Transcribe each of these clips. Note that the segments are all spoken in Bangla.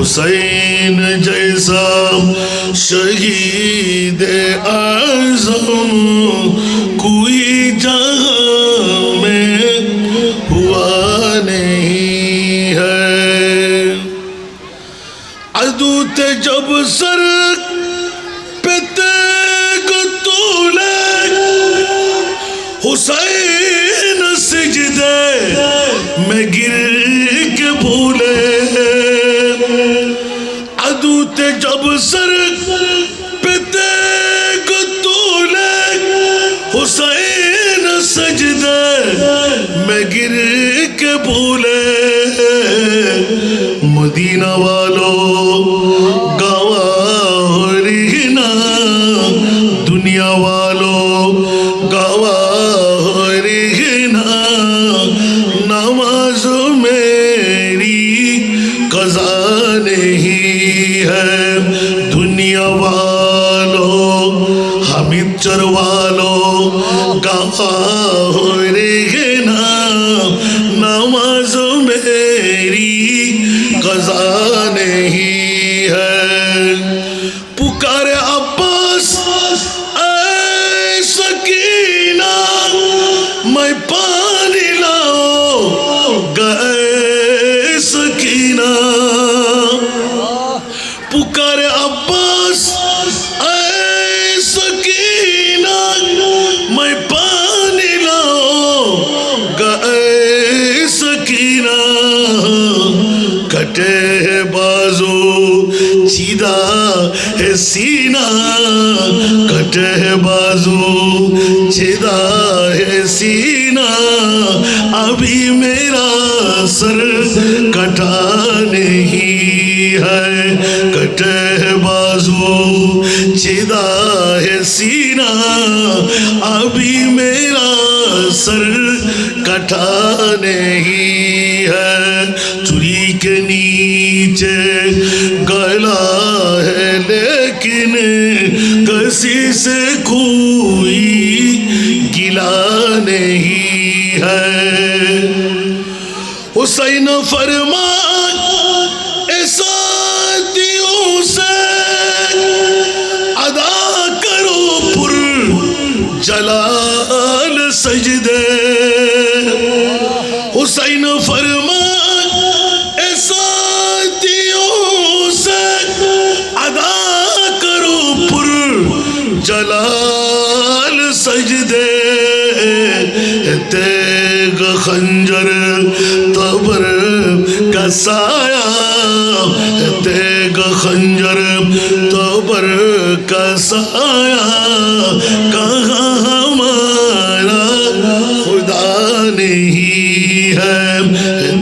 हुसैन जैसा शहीद आज़म कोई जहां में हुआ नहीं है। अदू ते जब सर पे तेग तूले हुसैन सिजदे में गिर के भूले। अदू ते जब सर पे तेग तूले हुसैन सजदे में गिर के भूले। मदीना वालों गवाह रहना, दुनिया वालों गवाह रहना, नमाज मेरी कज़ा नहीं है। दुनिया वालों हमिचर वालों गवाह रहना, नमाज मेरी कज़ा नहीं है। पुकारे अब्बास ऐ सकीना, मैं पानी लाओ गए सकीना। पुकारे अब्बास ऐ सकीना, मैं पानी लाओ गए सकीना। कटे है बाजू सीधा है सीना, कटे है बाजू सीधा है सीना। अभी मेरा सर कटा नहीं है। कटे है बाजू सीधा है सीना, अभी मेरा सर कटा नहीं है। चुरी के नीचे गला है लेकिन किसी से कोई गिला नहीं है। हुसैन फरमान ऐसा दियों से अदा करो पुर जलाल सजदे। हुसैन फरमान ऐसा दियों से अदा करो पुर जलाल सजदे। तेग खंजर तबर का साया, तेग खंजर तबर का साया। कहाँ हमारा खुदा नहीं है।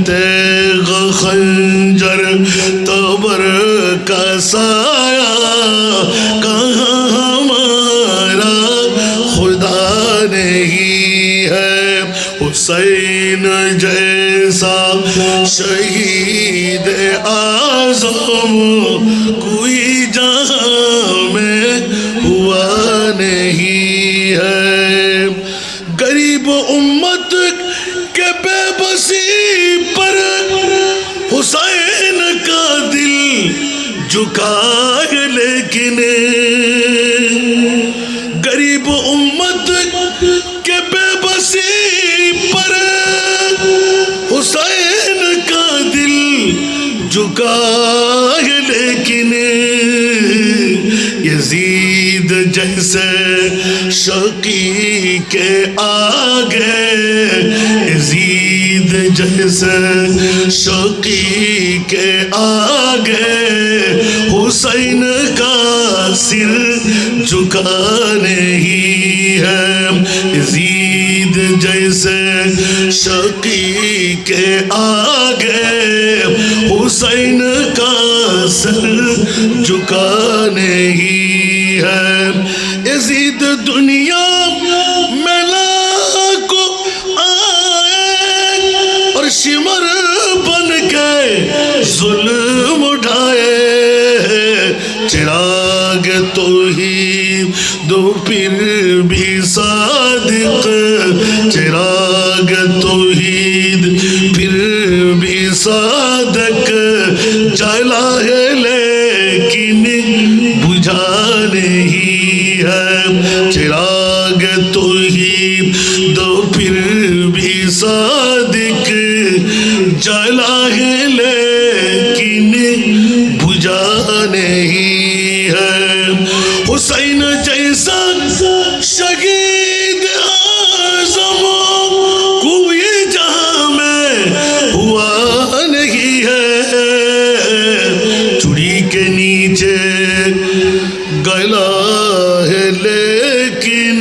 तेग खंजर तबर का साया, कहाँ हमारा खुदा नहीं है। हुसैन जैसा शहीद आज़म कोई जहां में हुआ नहीं है। गरीब उम्मत के बेबसी पर हुसैन का दिल झुका है, लेकिन गरीब उम्मत के बेबसी पर हुसैन का दिल झुका है, लेकिन यजीद जैसे शकी के आगे, यजीद जैसे शकी के आगे हुसैन का सिर झुका नहीं है। यजीद जैसे शकी के आगे हुसैन का सर झुका नहीं है। यजीद दुनिया में लाखों आए और शिमर बन के जुल्म उठाए। चिराग तो ही दो फिर भी सादिक, चिराग तौहीद फिर भी सादक जला है लेकिन बुझा नहीं है, चिराग तो ही दो फिर भी सादिक जला है लेकिन बुझा नहीं है। हुसैन जैसा शहीद आज़म कोई जहां में हुआ नहीं है, चूड़ी के नीचे गला है लेकिन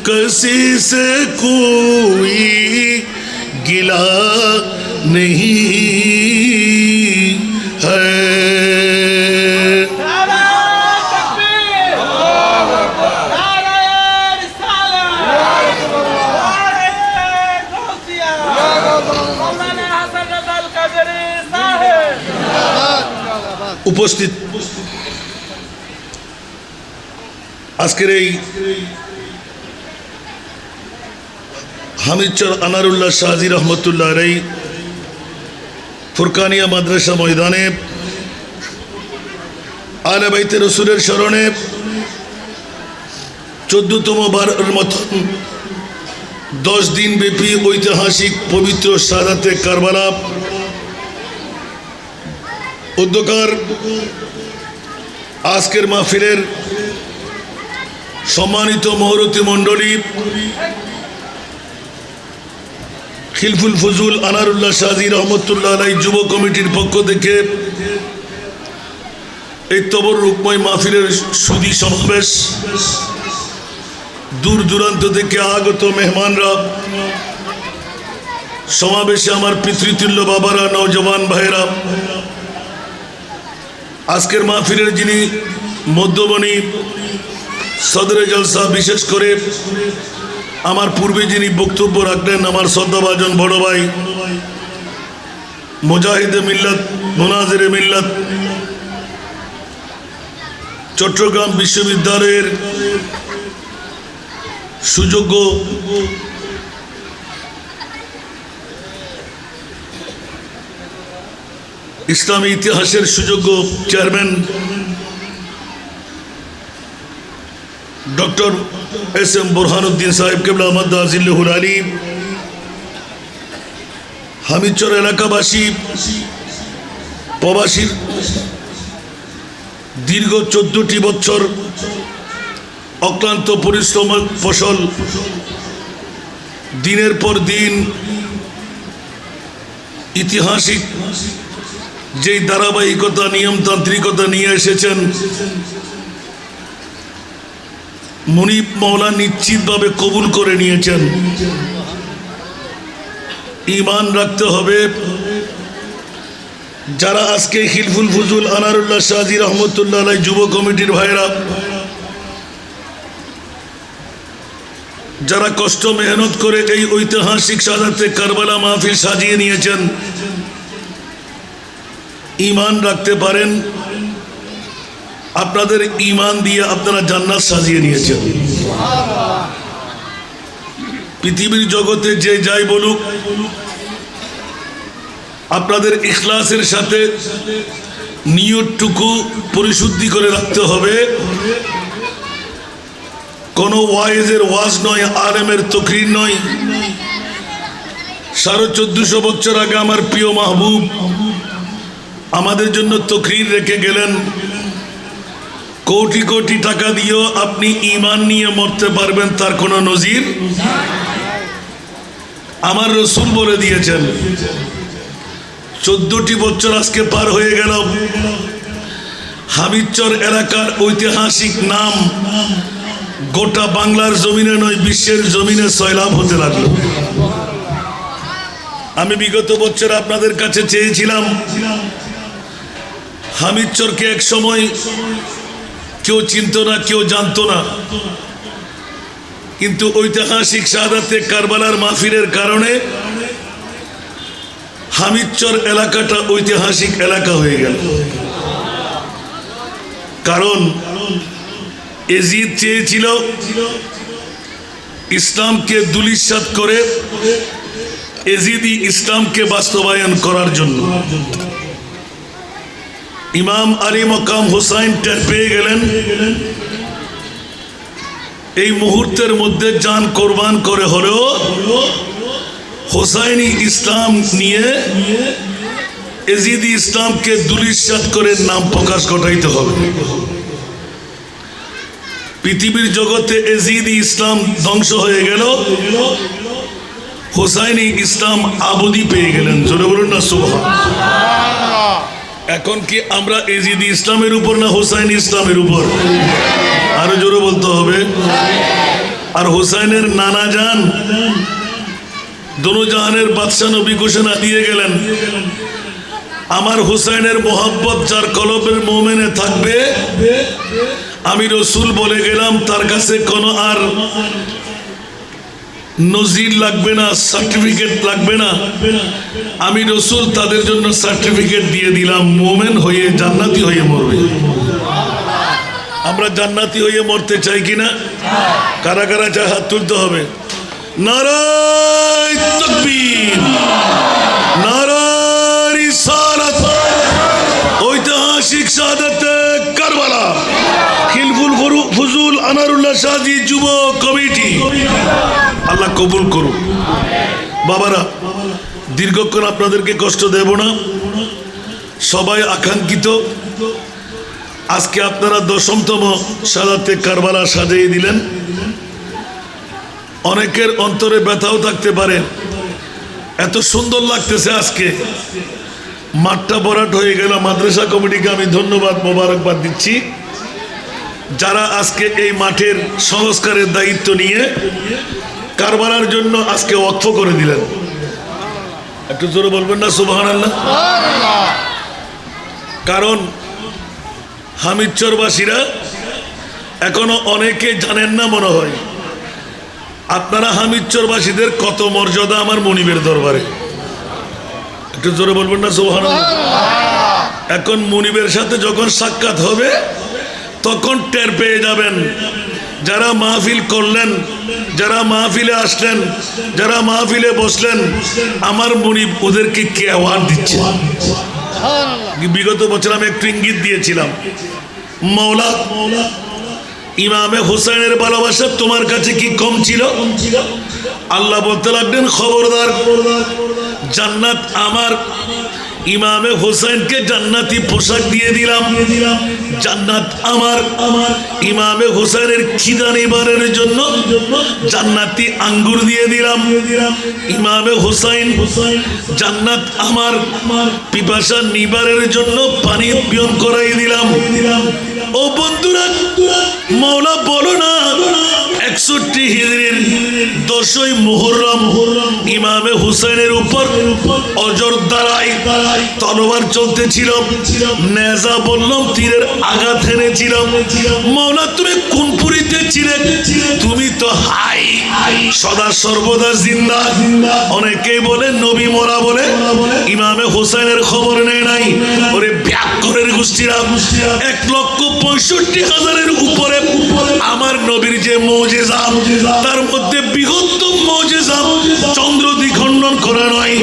किसी से कोई गिला नहीं है। উপস্থিত আজকের এই হামিদচর আনারুল্লাহ শাহজি রহমতুল্লাহ আলাইহি ফুরকানিয়া মাদ্রাসা ময়দানে আলে বাইতে রসুলের স্মরণে 14তম বারের মতন 10 দিন ব্যাপী ঐতিহাসিক পবিত্র শাহাদাতে কারবালা উদ্যোগকার আজকের মাহফিলের সম্মানিত মহরতি মণ্ডলী, খিলফুল ফজুল আনারুল্লাহ শাহজি রহমতুল্লাহ আলাইহি যুব কমিটির পক্ষ থেকে এই তবরুকময় মাহফিলের সুধী সমাবেশ, দূর দূরান্ত থেকে আগত মেহমানরা, সমাবেশে আমার পিতৃতুল্য বাবারা, নওজওয়ান ভাইরা, আজকের মাহফিলের যিনি মধ্যমণি সদরে জলসা, বিশেষ করে আমার পূর্বে যিনি বক্তব্য রাখলেন আমার শ্রদ্ধাভাজন বড় ভাই মুজাহিদে মিল্লাত, মুনাজিরে মিল্লাত, চট্টগ্রাম বিশ্ববিদ্যালয়ের সুযোগ্য ইসলামী ইতিহাসের সুযোগ্য chairman doctor S M Burhanuddin সাহেব কেবলা আহমদ আজিল্লুহুল আলী, হামিদচর এলাকাবাসী, প্রবাসীর দীর্ঘ 14টি বছর অক্লান্ত পরিশ্রম ফসল দিনের পর দিন ঐতিহাসিক যেই ধারাবাহিকতা, নিয়মতান্ত্রিকতা নিয়ে এসেছেন, মুনিব মওলা নিশ্চিতভাবে কবুল করে নিয়েছেন। ঈমান রাখতে হবে। যারা আজকে খিলফুল ফজুল আনারুল্লাহ শাহজি রহমতুল্লাহ আলাইহি যুব কমিটির ভাইরা, যারা কষ্ট মেহনত করে এই ঐতিহাসিক শাহাদাতে কারবালা মাহফিল সাজিয়ে নিয়েছেন, ঈমান রাখতে পারেন আপনাদের ঈমান দিয়ে আপনারা জান্নাত সাজিয়ে নিয়েছেন। পৃথিবীর জগতে যে যাই বলুক, আপনাদের ইখলাসের সাথে নিয়তটুকু পরিশুদ্ধি করে রাখতে হবে। কোনো ওয়াইজের ওয়াজ নয়, আলেমের তকরির নয়। 1450 বছর আগে আমার প্রিয় মাহবুব আমাদের জন্য তকরির রেখে গেলেন। কোটি কোটি টাকা দিয়েও আপনি ঈমান নিয়ে মরতে পারবেন তার কোনো নজির আমার রসুল বলে দিয়েছেন। 14টি বছর আজকে পার হয়ে গেল, হামিদচর এলাকার ঐতিহাসিক নাম গোটা বাংলার জমিনে নয়, বিশ্বের জমিনে সয়লাব হতে লাগলো। আমি বিগত বছর আপনাদের কাছে চেয়েছিলাম হামিদচরকে এক সময় কেউ চিনত না, কেউ জানতো না, কিন্তু ঐতিহাসিক শাহাদাতে কারবালার মাহফিলের কারণে হামিদচর এলাকাটা ঐতিহাসিক এলাকা হয়ে গেল। কারণ এজিদ চেয়েছিল ইসলামকে দুলিশাত করে এজিদি ইসলামকে বাস্তবায়ন করার জন্য। ইমাম আলী মকাম হুসাইন টের পেয়ে গেলেন এই মুহূর্তের মধ্যে জান কোরবান করে হলেও হুসাইনি ইসলাম নিয়ে এজিদি ইসলামকে দুলিশাত করে নাম প্রকাশ ঘটাইতে হবে। পৃথিবীর জগতে এজিদি ইসলাম ধ্বংস হয়ে গেল, হুসাইনি ইসলাম আবদি পেয়ে গেলেন। জোরে বলুন না সুবহানাল্লাহ। এখন কি আমরা এজিদি ইসলামের উপর না হুসাইনি ইসলামের উপর? আরো জোরে বলতে হবে। আর হুসাইনের নানা জান দোনো জাহানের বাদশাহ নবী ঘোষণা দিয়ে গেলেন, আমার হুসাইনের মোহাব্বত যার কলবের মোমেনে থাকবে, আমি রসুল বলে গেলাম তার কাছে কোনো আর নজির লাগবে না, সার্টিফিকেট লাগবে না। আমি রসুল তাদের জন্য সার্টিফিকেট দিয়ে দিলাম, মোমেন হয়ে জান্নাতি হয়ে মরবে। আমরা জান্নাতি হয়ে মরতে চাই কিনা? কারা কারা চায় হাত তুলতে হবে। নারায়ে তাকবীর, নারায়ে রিসালাত, ঐতিহাসিক শাহাদাতে কারবালা, হিলফুল ফুজুল আনারুল্লাহ শাহজি যুব কমিটি আল্লাহ কবুল করুন। বাবারা, দীর্ঘক্ষণ আপনাদেরকে কষ্ট দেব না, সবাই আকাঙ্ক্ষিত। আজকে আপনারা 10তম শাহাদাতে কারবালা সাজিয়ে দিলেন। অনেকের অন্তরে ব্যথাও থাকতে পারে, এত সুন্দর লাগতেছে আজকে, মাঠটা ভরাট হয়ে গেল। মাদ্রাসা কমিটিকে আমি ধন্যবাদ মোবারকবাদ দিচ্ছি, যারা আজকে এই মাঠের সংস্কারের দায়িত্ব নিয়ে কারবালার জন্য আজকে ওয়াকফ করে দিলেন। একটু জোরে বলবেন না সুবহানাল্লাহ। কারণ হামিদচরবাসীরা এখনো অনেকে জানেন না মনে হয়, আপনারা হামিদচরবাসীদের কত মর্যাদা আমার মনিবের দরবারে। একটু জোরে বলবেন না সুবহানাল্লাহ। এখন মনিবের সাথে যখন সাক্ষাৎ হবে তখন টের পেয়ে যাবেন, যারা মাহফিল করলেন, যারা মাহফিলে আসলেন, যারা মাহফিলে বসলেন, আমার মনিব ওদেরকে কে অ্যাওয়ার্ড দিচ্ছে। বিগত বছর আমি একটু ইঙ্গিত দিয়েছিলাম, মৌলা ইমামে হুসাইনের ভালোবাসা তোমার কাছে কি কম ছিল? আল্লাহ বলতে লাগলেন, খবরদার, জান্নাত আমার ইমামে হুসাইনকে জান্নাতি পোশাক দিয়ে দিলাম, জান্নাত আমার ইমামে হুসাইনের খিদা নিবারের জন্য জান্নাতি আঙ্গুর দিয়ে দিলাম, ইমামে হুসাইন জান্নাত আমার পিপাসা নিবারের জন্য পানি পিয়ন করাই দিলাম। ও বন্ধুরা, মওলা বলো না 61 হিজরির 10ই মুহররম ইমামে হুসাইনের উপর অজর দ্বারাই তলোয়ার চলতেছিল, নেজা বললাম তীরের আঘাত এনেছিল। মওলা তুমি কোন পুরীতে ছিলে? তুমি তো হাই, সদা সর্বদা জিন্দা। অনেকেই বলে নবী মরা বলে ইমামে হুসাইনের খবর নেই নাই। ওরে ব্যাকরের গোষ্ঠীরা, 1,65,000-এর উপরে আমার নবীর যে মুজিজা, তার মধ্যে বৃহত্তম মুজিজা চন্দ্র দ্বিখণ্ডন করা নয়,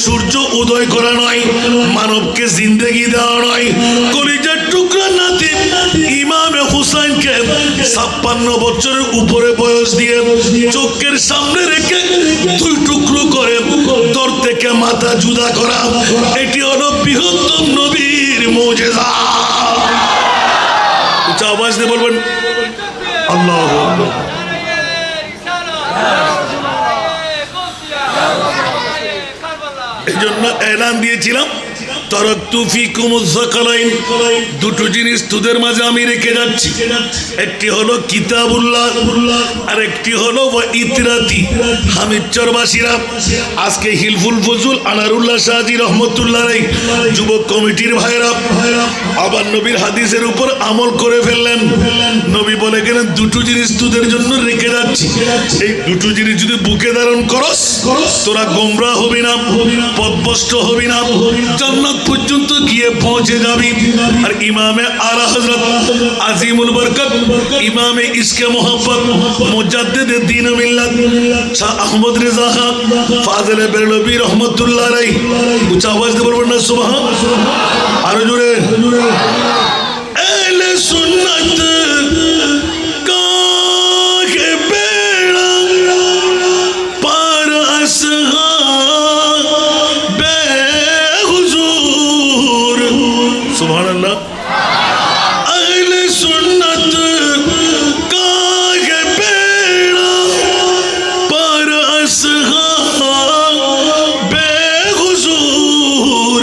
সূর্য উদয় করা নয়, মানবকে জিন্দেগি দেওয়া নয়, কলিজার টুকরা নাতি ইমামে হুসাইনকে 56 বছরের উপরে বয়স দিয়ে চোখের সামনে রেখে 2 টুকরো করে দর থেকে মাথা জুদা করা, এটি হলো বৃহত্তম নবীর মুজিজা। উচ্চ আওয়াজ দিয়ে বলবেন আল্লাহু আকবার। এই জন্য এলান দিয়েছিলাম, তারাকতু ফিকুমুজ যাকালাইন, দুটো জিনিস তোদের মাঝে আমি রেখে যাচ্ছি, একটি হলো কিতাবুল্লাহ আর একটি হলো ইতরাতি। হামিদচরবাসীরা আজকে হিলফুল ফজুল আনারুল্লাহ শাহজি রহমতুল্লাহ আলাইহি যুবক কমিটির ভাইরা আবার নবীর হাদিসের উপর আমল করে ফেললেন। নবী বলে গেলেন, দুটো জিনিস তোদের জন্য রেখে যাচ্ছি, এই দুটো জিনিস যদি বুকে ধারণ করস তোরা গোমরাহ হবি না, পথভ্রষ্ট হবি না, জান্নাত পর্যন্ত গিয়ে পৌঁছে যাবি। আর ইমামে আলা হযরত আজিমুল বরকত, ইমামে ইশকে মোহাম্মদ, মুজাদ্দিদে দ্বীন ও মিল্লাত শাহ আহমদ রেজা ফাজিলে বেরলভী রহমাতুল্লাহ আলাইহি, উচ্চ আওয়াজ দিয়ে বলবেন না সুবহান। আরো জোরে सुभान अल्लाह। अहले सुन्नत का ये बेड़ा पर अस्हाब हुजूर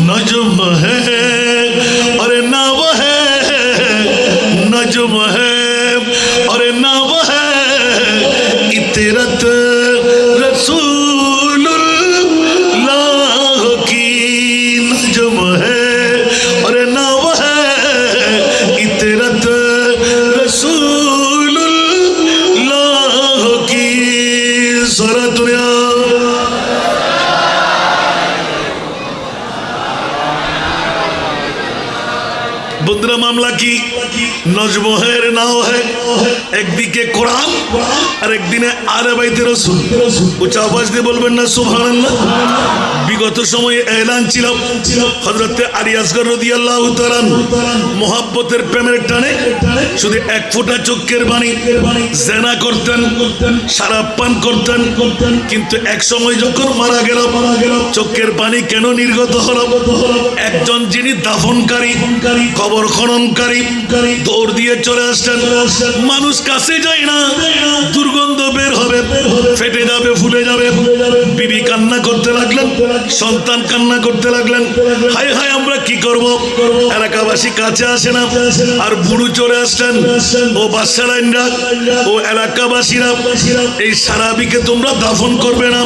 नजम है और ना वह नजम है और ना वह इतरत रसूलुल्लाह की नजम है और ना वह इतरत रसूलुल्लाह की। सारा दुनिया बुद्रा मामला की नजम है नाও है একদিকে কোরআন আর একদিনে আলে বাইতে রাসূল। উচ্চ আওয়াজ দিয়ে বলবেন না সুবহানাল্লাহ। বিগত সময়ে এলান ছিল হযরতে আলী আসগর রাদিয়াল্লাহু তাআলা মোহাব্বতের প্রেমের টানে শুধু এক ফোঁটা চোখের পানি জেনা করতেন, শরাব পান করতেন, কিন্তু এক সময় যখন মারা গেল চোখের পানি কেন নির্গত হলো? একজন যিনি দাফনকারী কবর খননকারী দৌড় দিয়ে চলে আসছেন। মানুষ কাছে যায় না, দুর্গন্ধ বের হবে, ফেটে যাবে, ফুলে যাবে। বিবি কান্না করতে লাগলেন, সন্তান কান্না করতে লাগলেন, হায় হায় আমরা কি করব? এলাকাবাসী কাছে আসে না, আর বুড়ো চলে আসছেন। ও বাদশারা ও এলাকাবাসীরা, এই সারাবিকে তোমরা দাফন করবে না,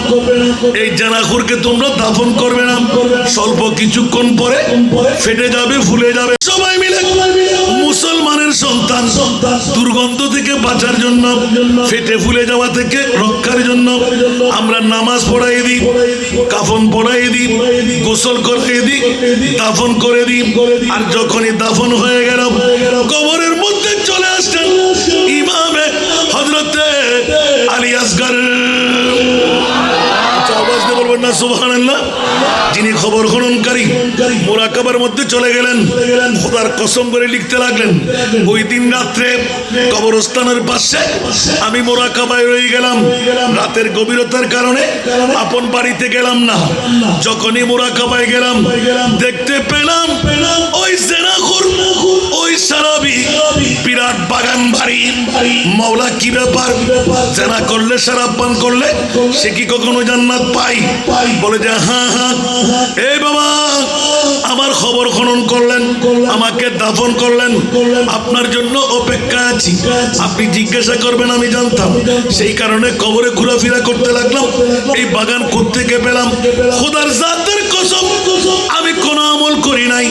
এই জানাখুরকে তোমরা দাফন করবে না, স্বল্প কিছুক্ষণ পরে ফেটে যাবে, ফুলে যাবে। সবাই মিলে মুসলমানের সন্তান দুর্গন্ধ থেকে বাঁচার জন্য, ফেটে ফুলে যাওয়া থেকে রক্ষার জন্য আমরা নামাজ পড়াই দিই, কাফন পড়াই দিই, গোসল করাই দিই, দাফন করে দিই। আর যখনই দাফন হয়ে গেল কবরের মধ্যে চলে আসছেন ইমামে হযরতে আলী আসগর। আওয়াজ দিয়ে বলবেন না সুবহানাল্লাহ। যিনি খবর খননকারী মুরাকাবার মধ্যে চলে গেলেন, খোদার কসম করে লিখতে লাগলেন, ওই দিন রাত্রে কবরস্থানের পাশে আমি মুরাকাবায় রয়ে গেলাম। রাতের গভীরতার কারণে আপন বাড়িতে গেলাম না। যখনই মুরাকাবায় গেলাম দেখতে পেলাম ওই জেনাখুর, ওই সারাবি, বিরাট বাগান বাড়ি। মাওলা কি ব্যাপার? জেনা করলে, শরাব পান করলে সে কি কখনো জান্নাত পাই? বলে যে হ্যাঁ হ্যাঁ। এই বাবা, আমার খবর খনন করলেন, আমাকে দাফন করলেন, আপনার জন্য অপেক্ষা আছি। আপনি জিজ্ঞাসা করবেন আমি জানতাম, সেই কারণে কবরে ঘোরাফেরা করতে লাগলাম। এই বাগান কোত্থেকে পেলাম? খোদার জাতের কসম আমি কোন আমল করি নাই,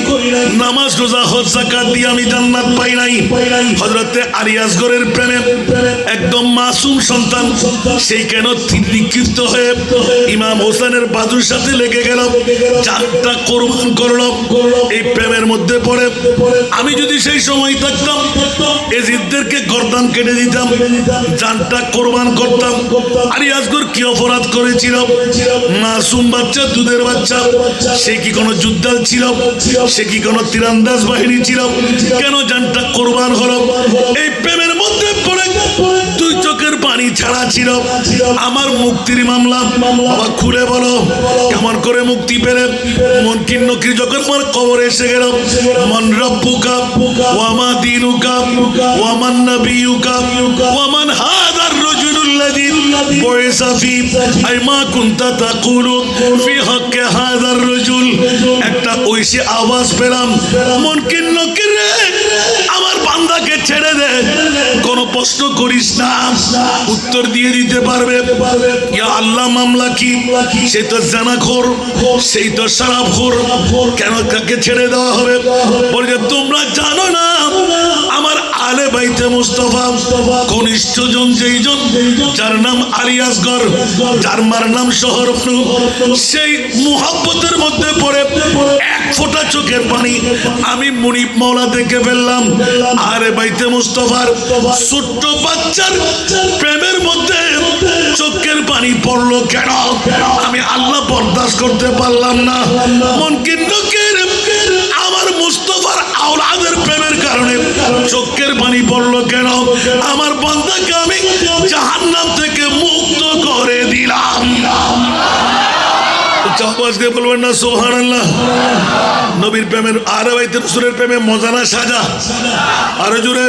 নামাজ রোজা হজ যাকাত দিয়ে আমি জান্নাত পাই নাই। হযরতে আলী আসগরের প্রেমে একদম মাসুম সন্তান, সেই কেন বিক্ষিপ্ত হয়ে ইমাম হোসেনের বাজুর সাথে লেগে গেল, জানটা কোরবান করলো এই প্রেমের মধ্যে পড়ে। আমি যদি সেই সময় থাকতাম এজিদদেরকে গর্দান কেটে দিতাম, জানটা কোরবান করতাম। আলী আসগর কি অপরাধ করেছিল? মাসুম বাচ্চা, দুধের বাচ্চা। সে কি কোনো যোদ্ধা ছিল? সে কি কোনো তীরন্দাজ বাহিনী ছিল? কেন জানটা কোরবান হলো? এই প্রেমের মধ্যে পড়ে দুই চোখের পানি ছাড়া ছিল। আমার মুক্তির মামলা বাবা খুলে বলো, কেমন করে মুক্তি পেলে? মুনকির নকির যখন আমার কবরে এসে গেল, মান রব্বুকা ওয়া মা দীনুকা ওয়া মান নাবিয়ুকা ওয়া মান হাদার রাজুলুল্লাযী বুইসা ফী আই মা কুনতা তাকুলু ফী হাক্কি হাদার রাজুল। একটা ঐশী আওয়াজ পেলাম, মুনকির নকির রে, আমার বান্দাকে ছেড়ে দে, কোনো প্রশ্ন করিস না, উত্তর দিয়ে দিতে পারবে। ইয়া আল্লাহ, মামলা কি? সেই তো জানাখোর, সেই তো শরাবখোর, কেন তাকে ছেড়ে দেওয়া হবে? বলে তোমরা জানো না আমার আলে বাইতে মুস্তাফা কনিষ্ঠ জন যেই জন, যার নাম আলী আসগর, যার মার নাম শহরফরু, সেই মুহাব্বতের মধ্যে পড়ে এক ফোঁটা চোখের পানি আমি মুনিব মাওলা দেখে ফেললাম। আরে বাইতে মুস্তাফার ছোট্ট বাচ্চার প্রেমের মধ্যে চোখের পানি পড়লো কেন? আমি আল্লাহ বরদাস্ত করতে পারলাম না। মুনকির নকির আমার মুস্তাফার আওলাদের প্রেমের কারণে চোখের পানি পড়লো কেন? আমার বান্দাকে আমি জাহান্নাম থেকে মুক্ত করে দিলাম। একটা আওয়াজ দিয়ে বলবেন না সুবহানাল্লাহ। নবীর প্রেমের আরে বাইতে রাসূলের প্রেমে মজা না সাজা? আরো জোরে।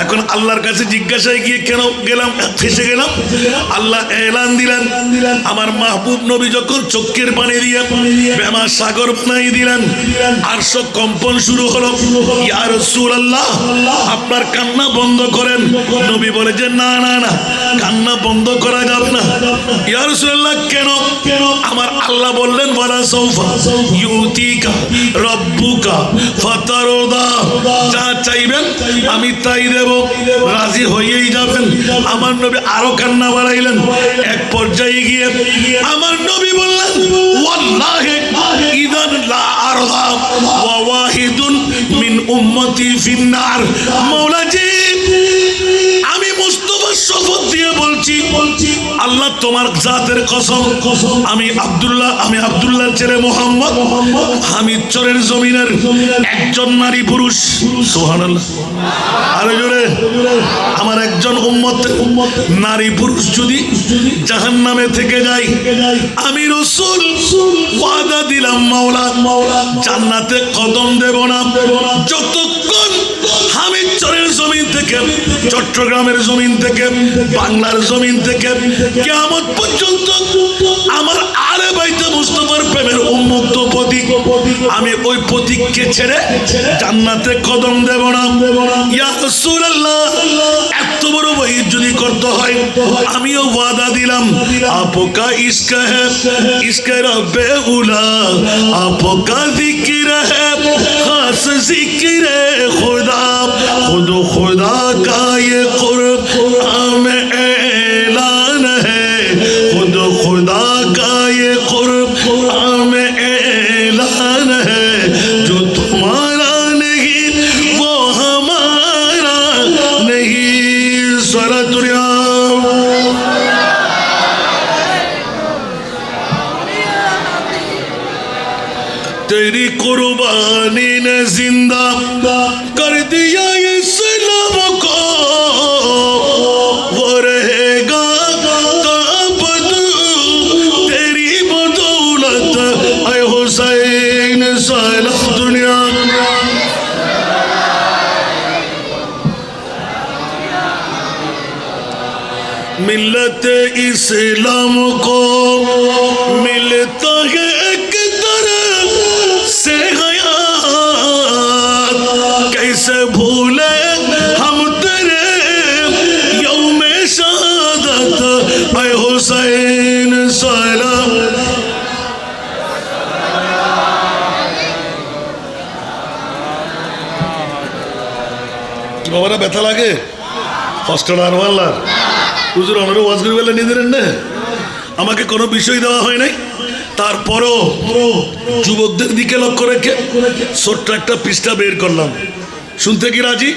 এখন আল্লাহর কাছে জিজ্ঞাসায় গিয়ে কেন গেলাম, ফেসে গেলাম? আল্লাহ এলান দিলেন, আমার মাহবুব নবী যখন চোখের পানি দিয়ে প্রেমার সাগর বানাই দিলেন, আরশ কম্পন শুরু হলো। ইয়া রাসূলুল্লাহ, আপনার কান্না বন্ধ করেন। নবী বলে যে না না না, কান্না বন্ধ করা যাবে না। ইয়া রাসূলুল্লাহ, কেন? আমার আল্লাহ বললেন ওয়ালা সাউফা ইউতিকা রাব্বুকা ফাতারদা, যা চাইবেন আমি তাই দেব, রাজি হয়েই যাবেন। আমার নবী আরো কান্না বাড়াইলেন। এক পর্যায়ে গিয়ে আমার নবী বললেন ওয়াল্লাহি ইযান লা আরদা ওয়া ওয়াহিদুন মিন উম্মতি ফিন্নার। মাওলাজি, আমি মুস্তাফা শপথ দিয়ে বলছি, আল্লাহ তোমার জাতের কসম, আমি আব্দুল্লাহর ছেলে মোহাম্মদ হামিদ চরের জমিনের একজন নারী পুরুষ, সুবহানাল্লাহ আরো জোরে, আমার একজন উম্মত নারী পুরুষ যদি জাহান্নামে থেকে যায়, আমি রাসূল ওয়াদা দিলাম মাওলা জান্নাতে কদম দেব না যতক্ষণ হামিদ চরের জমিন থেকে, চট্টগ্রামের জমিন থেকে, বাংলার জমিন থেকে কিয়ামত পর্যন্ত আমার আলে বাইতে মুস্তাফার প্রেমের উন্মুক্ত প্রতীক, আমি ওই প্রতীককে ছেড়ে জান্নাতে কদম দেব না। ইয়া রাসূলুল্লাহ, এত বড় ওয়াহিদ যদি করতে হয়, আমিও ওয়াদা দিলাম, আপকা ইশক হ্যায় ইশক রব্বে উলা, আপকা জিকির হ্যায় খাস জিকির খুদা, खुद खुदा का ये कुरान में ऐलान है, खुद खुदा का ये कुरान में ऐलान है, जो तुम्हारा नहीं वो हमारा नहीं। सारा दुनिया तेरी कुर्बानी ने जिंदा कर दिया इस्लाम को, वो रहेगा ताबद तेरी बदौलत ऐ हुसैन। सारा दुनिया मिल्लत इस्लाम को मिलता है एक तरह से हयात, कैसे भूले हम तेरे यौमे शहादत ऐ हुसैन। सलाम বাবারা, ব্যথা লাগে, কষ্ট না আল্লাহ হুজুর আমারও ওয়াজ করে বলে নিয়ে দিলেন না, আমাকে কোনো বিষয় দেওয়া হয় নাই। তারপরও যুবকদের দিকে লক্ষ্য রেখে ছোট্ট একটা পৃষ্ঠা বের করলাম। শুনতে কি রাজি?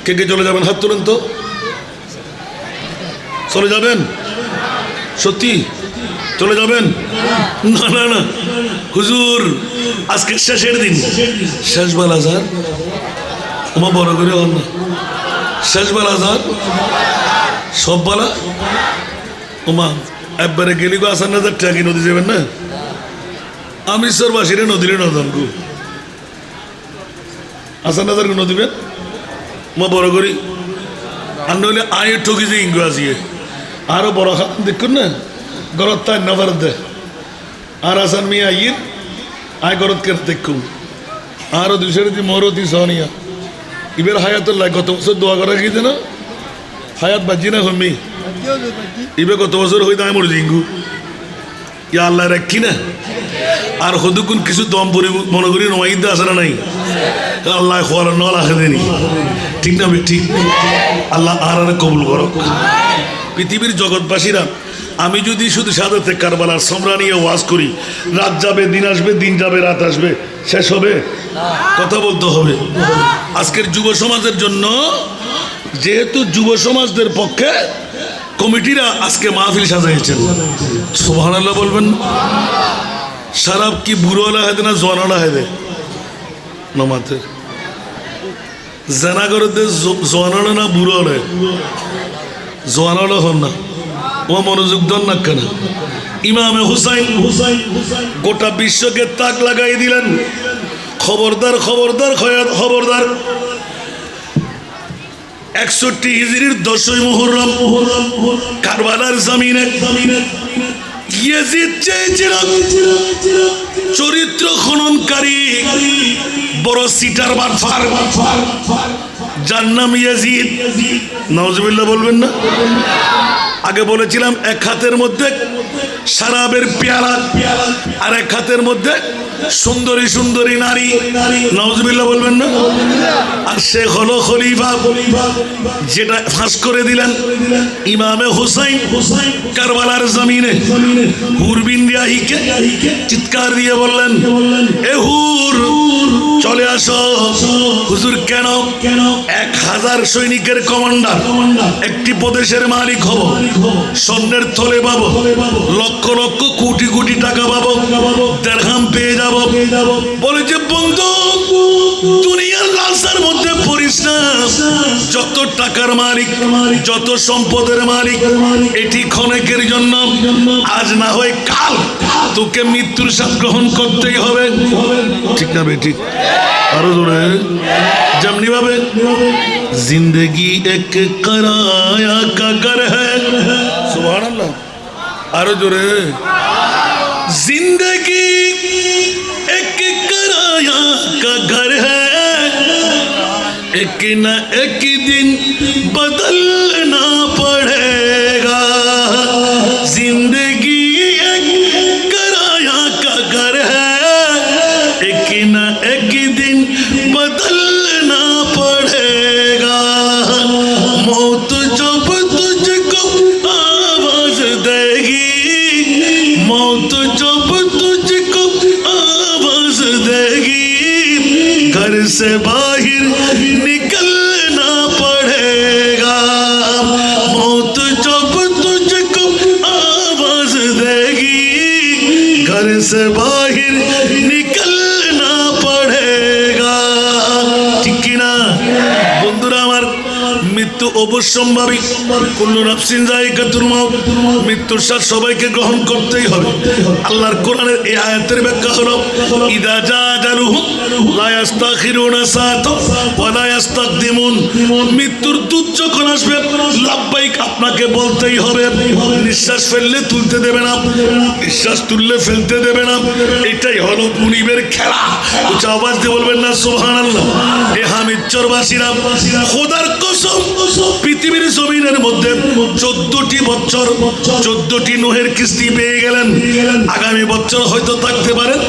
কে কে চলে যাবেন? হাত তুলেন তো। চলে যাবেন? সত্যি চলে যাবেন? না না না হুজুর, আজকে শেষের দিন, শেষ বেলা স্যার, আমার বড় করে হন না, শেষ বেলা স্যার, সব বেলা ওমা একবারে গেলি গো আসার না ট্যাকি নদী যাবেন না, অমৃতসর বাসীরে নদীরে নদন গু আসার নাজার গু নদীবেন মা বড় করি আর নইলে আয়ে ঠকি যে ইঙ্গু আসিয়ে আরো বড় খান দেখুন না গরত তাই নজর দে আর আসান মিয়া আইয়ের আয় গরত কে দেখুন আরো দুশোর দি মরতি সহনিয়া ইবের হায়াতুল্লাহ গত বছর দোয়া করা গিয়েছে না হায়াত বাজি না হমি ইবে কত বছর হইতে আমি মরে জিঙ্গু ইয়া আল্লাহ রাখি না আর হদুকুন কিছু দম পরি মনে করি নয়দা আসে না নাই আল্লাহ খোয়ার নল আসে দেনি ঠিক না ঠিক আল্লাহ আর কবুল করো। পৃথিবীর জগৎবাসীরা আমি যদি শুধু সাদাতে কারবালার সমরা নিয়ে ওয়াজ করি, রাত যাবে দিন আসবে, দিন যাবে রাত আসবে, শেষ হবে? কথা বলতে হবে। আজকের যুব সমাজের জন্য যেহেতু যুব সমাজদের পক্ষে কমিটিরা আজকে মাহফিল সাজাইছেন, সুবহানাল্লাহ বলবেন। শরাব কি বুড়োলা হয় না জোয়ানোলা হয় নমাতে জানা করতে জোয়ানোলা না বুড়ো হলে জোয়ানোলা হন না ও মনোযোগ দেন না কেন ইমামে হুসাইন গোটা বিশ্বকে তাক লাগাই দিলেন। খবরদার খবরদার খবরদার। 61 হিজরির 10ই মুহররম কারবালার জমিনে ইয়াজিদ চেয়েছিল চরিত্র খননকারী বড় সিটার বাটফার, যার নাম ইয়াজিদ। নাউজুবিল্লাহ বলবেন না? আগে বলেছিলাম এক হাতের মধ্যে শরাবের পেয়ালা আর এক হাতের মধ্যে সুন্দরী সুন্দরী নারী। নাউজুবিল্লাহ বলবেন না? আর সে হলো খলিফা, যেটা ফাঁস করে দিলেন ইমামে হুসাইন কারবালার জমিনে। হুর বিন রিয়াহিকে চিৎকার দিয়ে বললেন, এ হুর চলে আসো। হুজুর কেন? 1000 সৈনিকের কমান্ডার, একটি প্রদেশের মালিক হব, স্বর্ণের থলে পাবো, লক্ষ লক্ষ কোটি কোটি টাকা পাবো, দিরহাম পেয়ে যাব। বলে যে বন্ধু, দুনিয়ার লালসার মধ্যে পড়িস না। যত টাকার মালিক, যত সম্পদের মালিক, এটি ক্ষণিকের জন্য, আজ না হয় কাল তোকে মৃত্যুর স্বাদ গ্রহণ করতেই হবে। ঠিক না বেঠিক? আরো জোরে। যেমনি ভাবে জিন্দগি এক कराया का घर है, सुभान अल्लाह। আরো জোরে। जिंदगी एक कराया का घर है, एक न एक दिन बदलना पड़ेगा। जिंदगी एक कराया का घर है, एक न एक दिन बदलना पड़ेगा। मौत जब तुझको आवाज देगी, मौत जब तुझको आवाज देगी, घर से बाहर निकलना पड़ेगा। मौत जब तुझको आवाज देगी, घर से बाहर निकलना पड़ेगा। ঠিক কিনা বন্ধুরা আমার? মৃত্যু অবশ্যম্ভাবী। কুল্লু নাফসিন যায়িকাতুল মাউত। মৃত্যুর স্বাদ সবাইকে গ্রহণ করতেই হবে। আল্লাহর কোরআনের এই আয়াতের ব্যাখ্যা হলো, ইদা জা আজালুহুম লা ইস্তাখিরুনা সাআতা ওয়া লা ইস্তাকদিমুন। মৃত্যুর দূত যখন আসবে, লাব্বাইক আপনাকে বলতেই হবে। নিঃশ্বাস ফেললে তুলতে দেবে না, নিঃশ্বাস তুললে ফেলতে দেবে না। এটাই হলো মুনিবের খেলা। উচ্চ আওয়াজ দিয়ে বলবেন না সুবহানাল্লাহ? এ হামিদচরবাসীরা, খোদার কসম, পৃথিবীর জমিনের মধ্যে 14টি বছর 14টি নোহের কিস্তি পেয়ে গেলেন। আগামী বছর হয়তো থাকতে পারেন,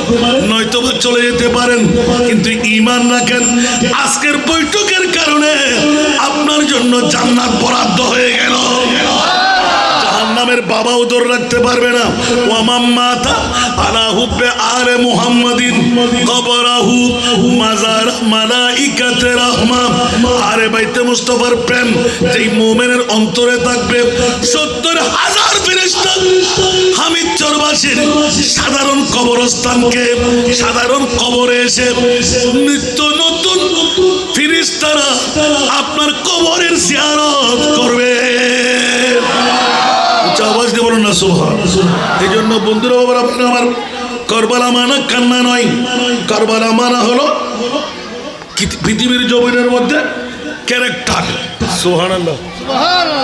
নয়তো বা চলে যেতে পারেন, কিন্তু ঈমান রাখেন। আজকের বৈঠকের কারণে আপনার জন্য জান্নাত বরাদ্দ হয়ে গেল। জাহান্নামের বাবাও ধরে রাখতে পারবে না। ওয়ামাম মাতা আলা হুব্বে আলে মুহাম্মাদিন কবরাহু মাজার মালাইকাতে রাহমা। আরে বাইতে মুস্তাফার প্রেম যেই মুমিনের অন্তরে থাকবে, 70,000 ফেরেশতা হামিদচরবাসীর সাধারণ কবরস্থানকে, সাধারণ কবরে এসে নিত্য নতুন ফেরেশতারা আপনার কবরের জিয়ারত করবে। আওয়াজ দিয়ে বলুন না সুবহানাল্লাহ। এই জন্য বন্ধুরা বাবা আমার, কারবালা মানা কান্না নয়। কারবালা মানা হলো পৃথিবীর জমিনের মধ্যে ক্যারেক্টার। সুবহানাল্লাহ।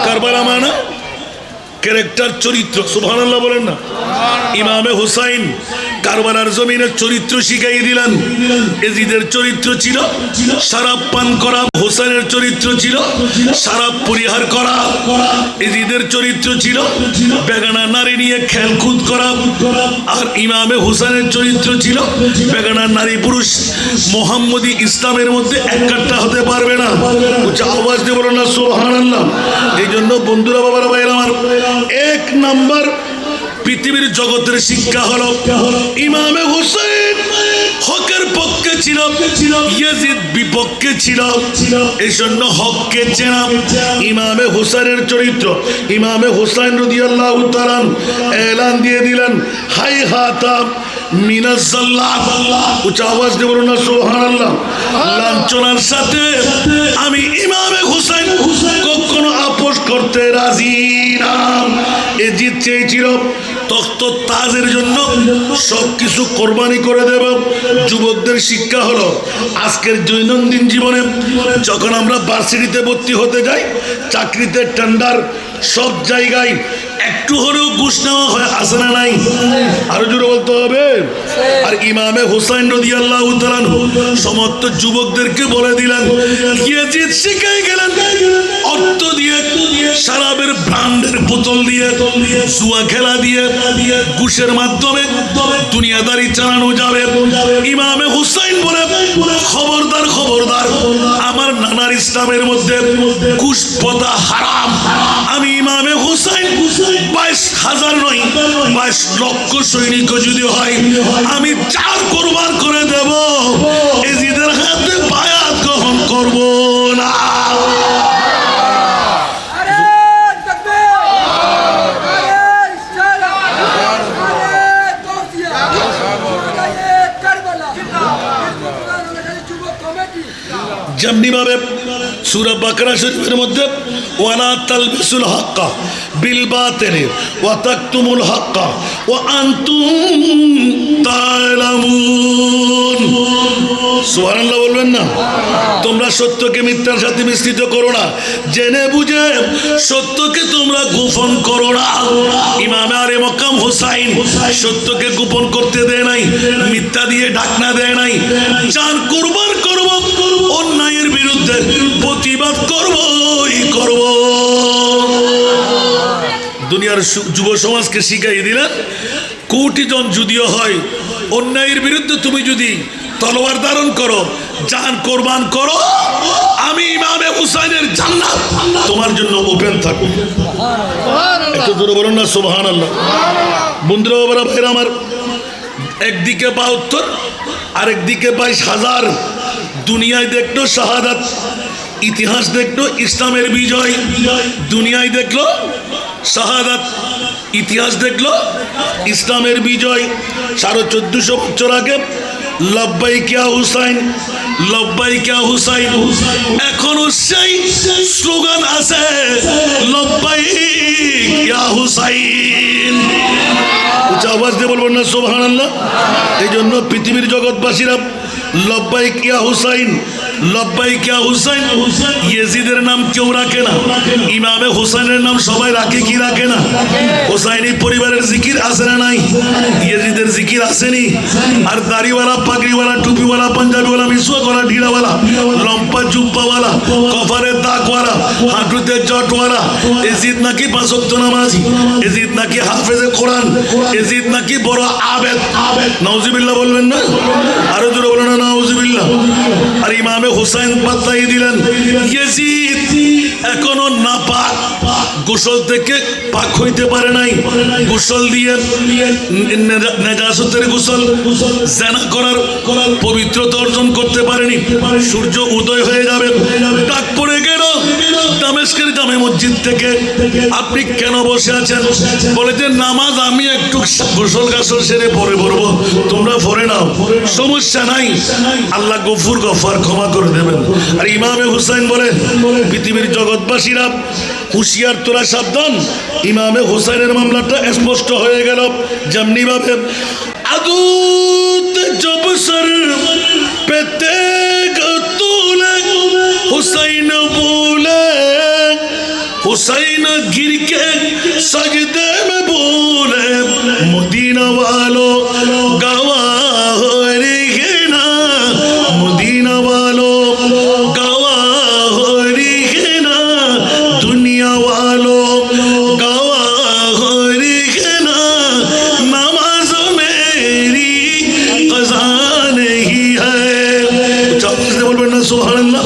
কারবালা মানা ক্যারেক্টার, চরিত্র। সুবহানাল্লাহ বলেন না? ইমামে হুসাইন কারবালার জমিনের চরিত্র শিখাই দিলেন। এজিদের চরিত্র ছিল শরাব পান করা, হুসাইনের চরিত্র ছিল শরাব পরিহার করা। এজিদের চরিত্র ছিল বেগানা নারী নিয়ে খেলকুদ করা, আর ইমামে হুসাইনের চরিত্র ছিল বেগানা নারী পুরুষ মোহাম্মদী ইসলামের মধ্যে একটা হতে পারবে না। উচ্চ আওয়াজ দিয়ে বলো না সুবহানাল্লাহ। এই জন্য বন্ধুরা বাবারা ভাইরা আমার, 1 নাম্বার পৃথিবীর জগতের শিক্ষা হলো ইমামে হুসাইন হকের পক্ষে ছিল, ইয়াজিদ বিপক্ষে ছিল। এই জন্য হককে চেনা। ইমামে হুসাইনের চরিত্র, ইমামে হুসাইন রাদিয়াল্লাহু তাআলা এলান দিয়ে দিলেন, হাই হাতা মিনাজ জাল্লাত। উচ্চ আওয়াজ দিয়ে বলুন না সুবহানাল্লাহ। লাঞ্ছনার সাথে আমি ইমামে হুসাইন কখনো আপোষ করতে করতে রাজি না। এজিদ চেয়েছিল তখ্ত তাজের জন্য সবকিছু কোরবানি করে দেব। যুবকদের শিক্ষা হলো আজকের দৈনন্দিন জীবনে যখন আমরা ভার্সিটিতে ভর্তি হতে যাই, চাকরিতে টেন্ডার, সব জায়গায় একটু হলেও ঘুষ নেওয়া হয়, আসে না নাই? আরো জোরে বলতে হবে। আর ইমামে হুসাইন রাদিয়াল্লাহু তাআলা সমস্ত যুবকদেরকে বলে দিলেন, ইয়াজিদ শিখাই গেলেন অর্থ দিয়ে, শরাবের ব্র্যান্ডের বোতল দিয়ে, জুয়া খেলা দিয়ে, ঘুষের মাধ্যমে দুনিয়াদারি চালানো যাবে। ইমামে হুসাইন বলে, খবরদার খবরদার, আমার নানার ইসলামের মধ্যে ঘুষ প্রথা হারাম। আমি ইমামে হুসাইন 22,000 নয় 22 লক্ষ সৈনিক যদি হয় আমি 4 কোরবান করে দেব, এজিদের হাতে বায়াত গ্রহণ করব না। যেমনি ভাবে সূরা বাকারা শরীফের মধ্যে ওয়ালা তালবিসুল হাক্কা বিল বাতিলি ওয়া তাকতুমুল হাক্কা ওয়া আনতুম তা'লামুন, সুবহানাল্লাহ বলবেন না? তোমরা সত্যকে মিথ্যার সাথে মিশ্রিত করো না, জেনে বুঝে সত্যকে তোমরা গোপন করো না। ইমাম আরে মকাম হুসাইন সত্যকে গোপন করতে দেয় নাই, মিথ্যা দিয়ে ঢাকনা দেয় নাই। জান কুরবান করব, অন্যায়ের বিরুদ্ধে প্রতিবাদ করবই করব। দুনিয়ার যুব সমাজকে শিখাই দিলেন, কোটি জন যদিও হয়, অন্যায়ের বিরুদ্ধে তুমি যদি তলোয়ার ধারণ করো, জান কোরবান করো, আমি ইমামে হুসাইনের জান্নাত তোমার জন্য ওপেন থাকবে। একটু জোরে বলুন না সুবহানাল্লাহ। বন্ধুরা বাবারা ভাইরা আমার, একদিকে 72 আরেকদিকে 22,000 দুনিয়ায় দেখলো শাহাদাত, ইতিহাস দেখলো ইসলামের বিজয়। দুনিয়ায় দেখলো শাহাদাত, ইতিহাস দেখলো ইসলামের বিজয়। 1450 বছর আগে লব্বাইক ইয়া হুসাইন, লব্বাইক ইয়া হুসাইন, এখনো সেই স্লোগান আছে, লব্বাইক ইয়া হুসাইন। উচ্চ আওয়াজ দিয়ে বলবেন না সুবহানাল্লাহ? এই জন্য পৃথিবীর জগৎবাসীরা লব্বাইক ইয়া হুসাইন, লব্বাইক ইয়া হুসাইন। ইয়াজিদের নাম কেউ রাখে না, ইমামে হুসাইনের নাম সবাই রাখে কি রাখে না? হুসাইনি পরিবারের জিকির আছে না নাই? ইয়াজিদের জিকির আসেনি? আর দাড়িওয়ালা, পাগড়িওয়ালা, টুপিওয়ালা, পাঞ্জাবিওয়ালা, মিসওয়াকওয়ালা, ঢিলাওয়ালা, লম্পা জুব্বাওয়ালা, কপারে দাগওয়ালা, হাঁটুতে জটওয়ালা, ইয়াজিদ নাকি 5 ওয়াক্ত নামাজি, ইয়াজিদ নাকি হাফেজে কোরআন, ইয়াজিদ নাকি বড় আবেদ। নাউজুবিল্লাহ বলবেন না? আরো জোরে বলেন না নাউজুবিল্লাহ। আর ইমামে হুসাইন বাতলাই দিলেন, ইয়াজিদ এখনো নাপাক, গোসল থেকে পাক হইতে পারে নাই, গোসল দিয়ে নেজাসতের গোসল, জানা করার পবিত্রতা অর্জন করতে পারেনি। সূর্য উদয় হয়ে যাবে, ডাক পড়ে গেল দামেস্কের জামে মসজিদ থেকে, আপনি কেন বসে আছেন? বলে যে নামাজ আমি একটু গোসল গাসল সেরে পরে পড়বো, তোমরা পরে নাও, সমস্যা নাই, আল্লাহ গফুর গফার ক্ষমা করে দেবেন। আর ইমামে হুসাইন বলেন, পৃথিবীর জগৎবাসীরা হুঁশিয়ার, তোরা সাবধান, ইমামে হুসাইনের মামলাটা স্পষ্ট হয়ে গেল। যেমনি ভাবে আদুত জব সর পেতে তুলে হুসাইন बोले, हुसैन गिर के सजदे में बोले, मदीना वालों गवाह रहना, मदीना वालों गवाह रहना, दुनिया वालों गवाह रहना, नमाज मेरी क़ज़ा नहीं है। बोलবেন না সুবহানাল্লাহ?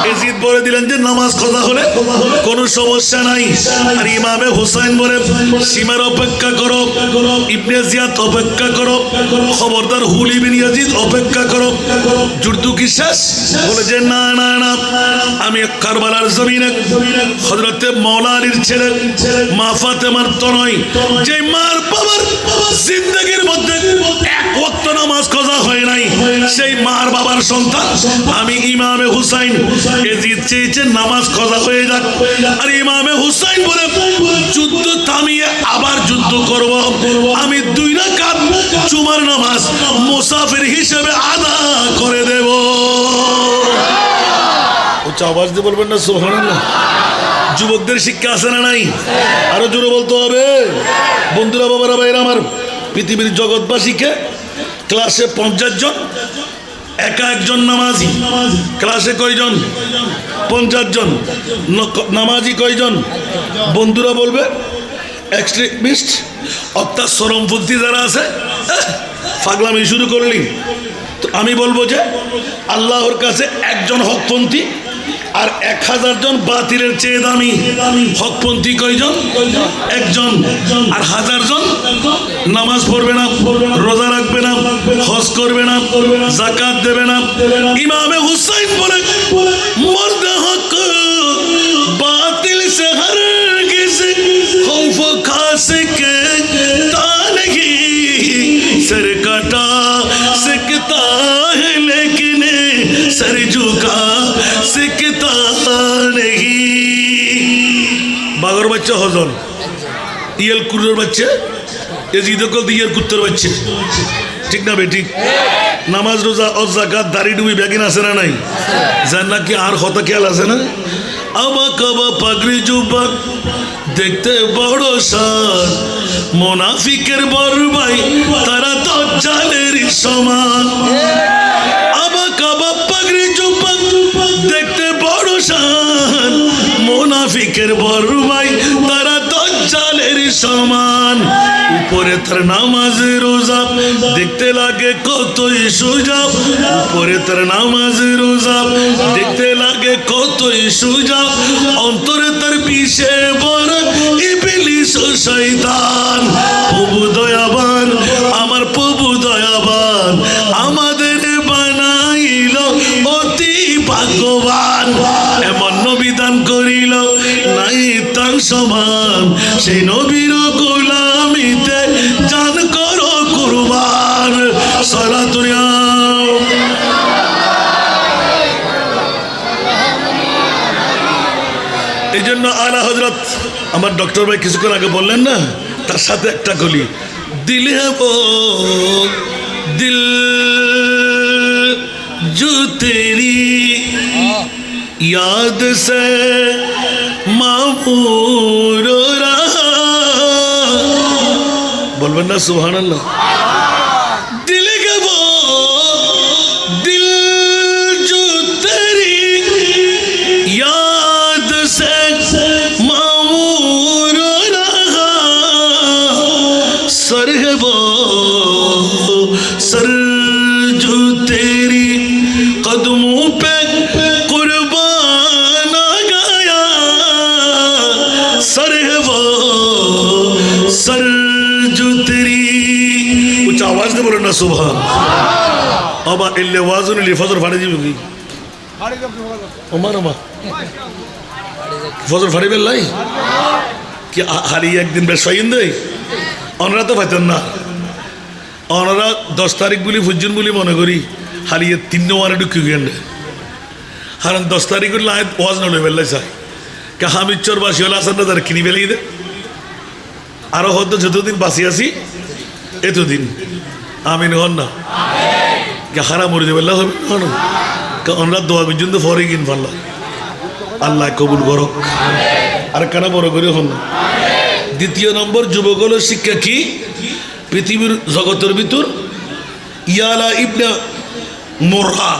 ইয়াজিদ বলে দিলেন যে নামাজ কাজা হলে কোনো সমস্যা নাই। আর ইমামে হুসাইন বলে, সীমার অপেক্ষা করো, ইবনে জিয়াদ অপেক্ষা করো, খবরদার হুল ইবনে ইয়াজিদ অপেক্ষা করো। যুদ্ধ কি শেষ? বলে যে না না না, আমি কারবালার জমিনে হযরতে মাওলা আলীর ছেলে মা ফাতেমার তনয়, যে মার বাবার জিন্দেগীর মধ্যে এক ওয়াক্ত নামাজ কাজা হয় নাই, সেই মার বাবার সন্তান আমি ইমামে হুসাইন। ইয়াজিদ চেয়েছে নামাজ কজা হয়ে যাক। আর ইমামে হুসাইন বলে যুদ্ধ থামিয়ে আবার যুদ্ধ করব, আমি 2 রাকাত জুমার নামাজ মুসাফির হিসেবে আদা করে দেব। উচ্চ আওয়াজ দিয়ে বলবেন না সুবহানাল্লাহ। যুবকদের শিক্ষা আছে না নাই? আরো জোরে বলতে হবে। বন্ধুরা, বাবারা, ভাইরা আমার, পৃথিবীর জগৎবাসীকে ক্লাসে 50 জন, একা একজন নামাজি। ক্লাসে কয়জন? 50 জন। নামাজি কয়জন? বন্ধুরা বলবে এক্সট্রিমিস্ট, অর্থাৎ চরমপন্থী যারা আছে, পাগলামি শুরু করলি। তো আমি বলবো যে আল্লাহর কাছে একজন হকপন্থী আর 1000 জন বাতিলের চেয়ে দামি। হকপন্থী কয়জন? একজন। আর 1000 জন নামাজ পড়বে না, রোজা রাখবে না, হজ করবে না, যাকাত দেবে না। ইমামে হুসাইন বলে মর্দে হক বাতিল সে হরগিজ খৌফ খাসকে তা नहीं सर कटा सकता है लेकिन सर झुका सकता नहीं। বাগর বাচ্চা হজন, ইয়েল কুড়ের বাচ্চা, এজিদে কল ইয়েল কুত্তর বাচ্চা, ঠিক না বে? ঠিক। নামাজ, রোজা, ও যাকাত, দাড়ি ডুবি ব্যাগিন আছে না নাই? জান না কি আর হতা খেয়াল আছে না? আবা কাবা পাগড়ি জুব্বা দেখতে বড় সার, মুনাফিকের বড় ভাই তারা দাজ্জালের সমান। আবা কাবা পাগড়ি জুব্বা দেখতে বড় সার, মুনাফিকের বড় ভাই তারা দাজ্জালের সমান। উপরে তার নামাজ রোজা দেখতে লাগে কতই সোজা, উপরে তার নামাজ রোজা দেখতে লাগে কতই সোজা, অন্তরে তার পিছে বড় ইবলিস ও শয়তান। প্রভু দয়াবান, আমার প্রভু দয়াবান, আমাদের বানাইল অতি ভাগ্যবান। এমন নবী দান করিল নাই তার সমান, সেই নবীর গোলামিতে জান করো কুরবান। সালাতুল এই জন্য আলা হযরত আমার ডক্টর ভাই কিছুক্ষণ আগে বললেন না, তার সাথে একটা কলি দিল है वो दिल जो तेरी याद से मामूर रहा। বলবেন না সুবহানাল্লাহ। दिल है वो दिल जो तेरी याद से मामूर रहा, सर है वो सर जो तेरी कदमों पे कुर्बान गया, सर है वो सर जो तेरी। कुछ आवाज दे बोलो ना सुभान। अबा इल्ले वाजुन li फजर फाड़े जी होगी ओमा ओमा ফজর ফাড়ি বেলাই কি হারিয়ে একদিন বেশ সইন দেয়। ওনারা তো পাইতেন না, ওনারা 10 তারিখ বলি ফুজুন বলি মনে করি হারিয়ে 3 নম্বরে ঢুকি গেন্ডে। কারণ 10 তারিখ করলে ওয়াজ নলে বেলাই চাই কে হামিদচর বাসি হলে আসেন না তারা কিনি বেলাই দে। আরো হয়তো যতদিন বাসি আছি এতদিন আমিন হন না কে হারা মরে যাবে হবে না। ওনারা দোয়া পর্যন্ত ফরে কিন পারলাম, আল্লাহ কবুল করক। আর কেন বড় করে হন। দ্বিতীয় নম্বর যুবকগুলোর শিক্ষা কি? পৃথিবীর জগতের ভিতর ইয়ালা ইবনে মুররা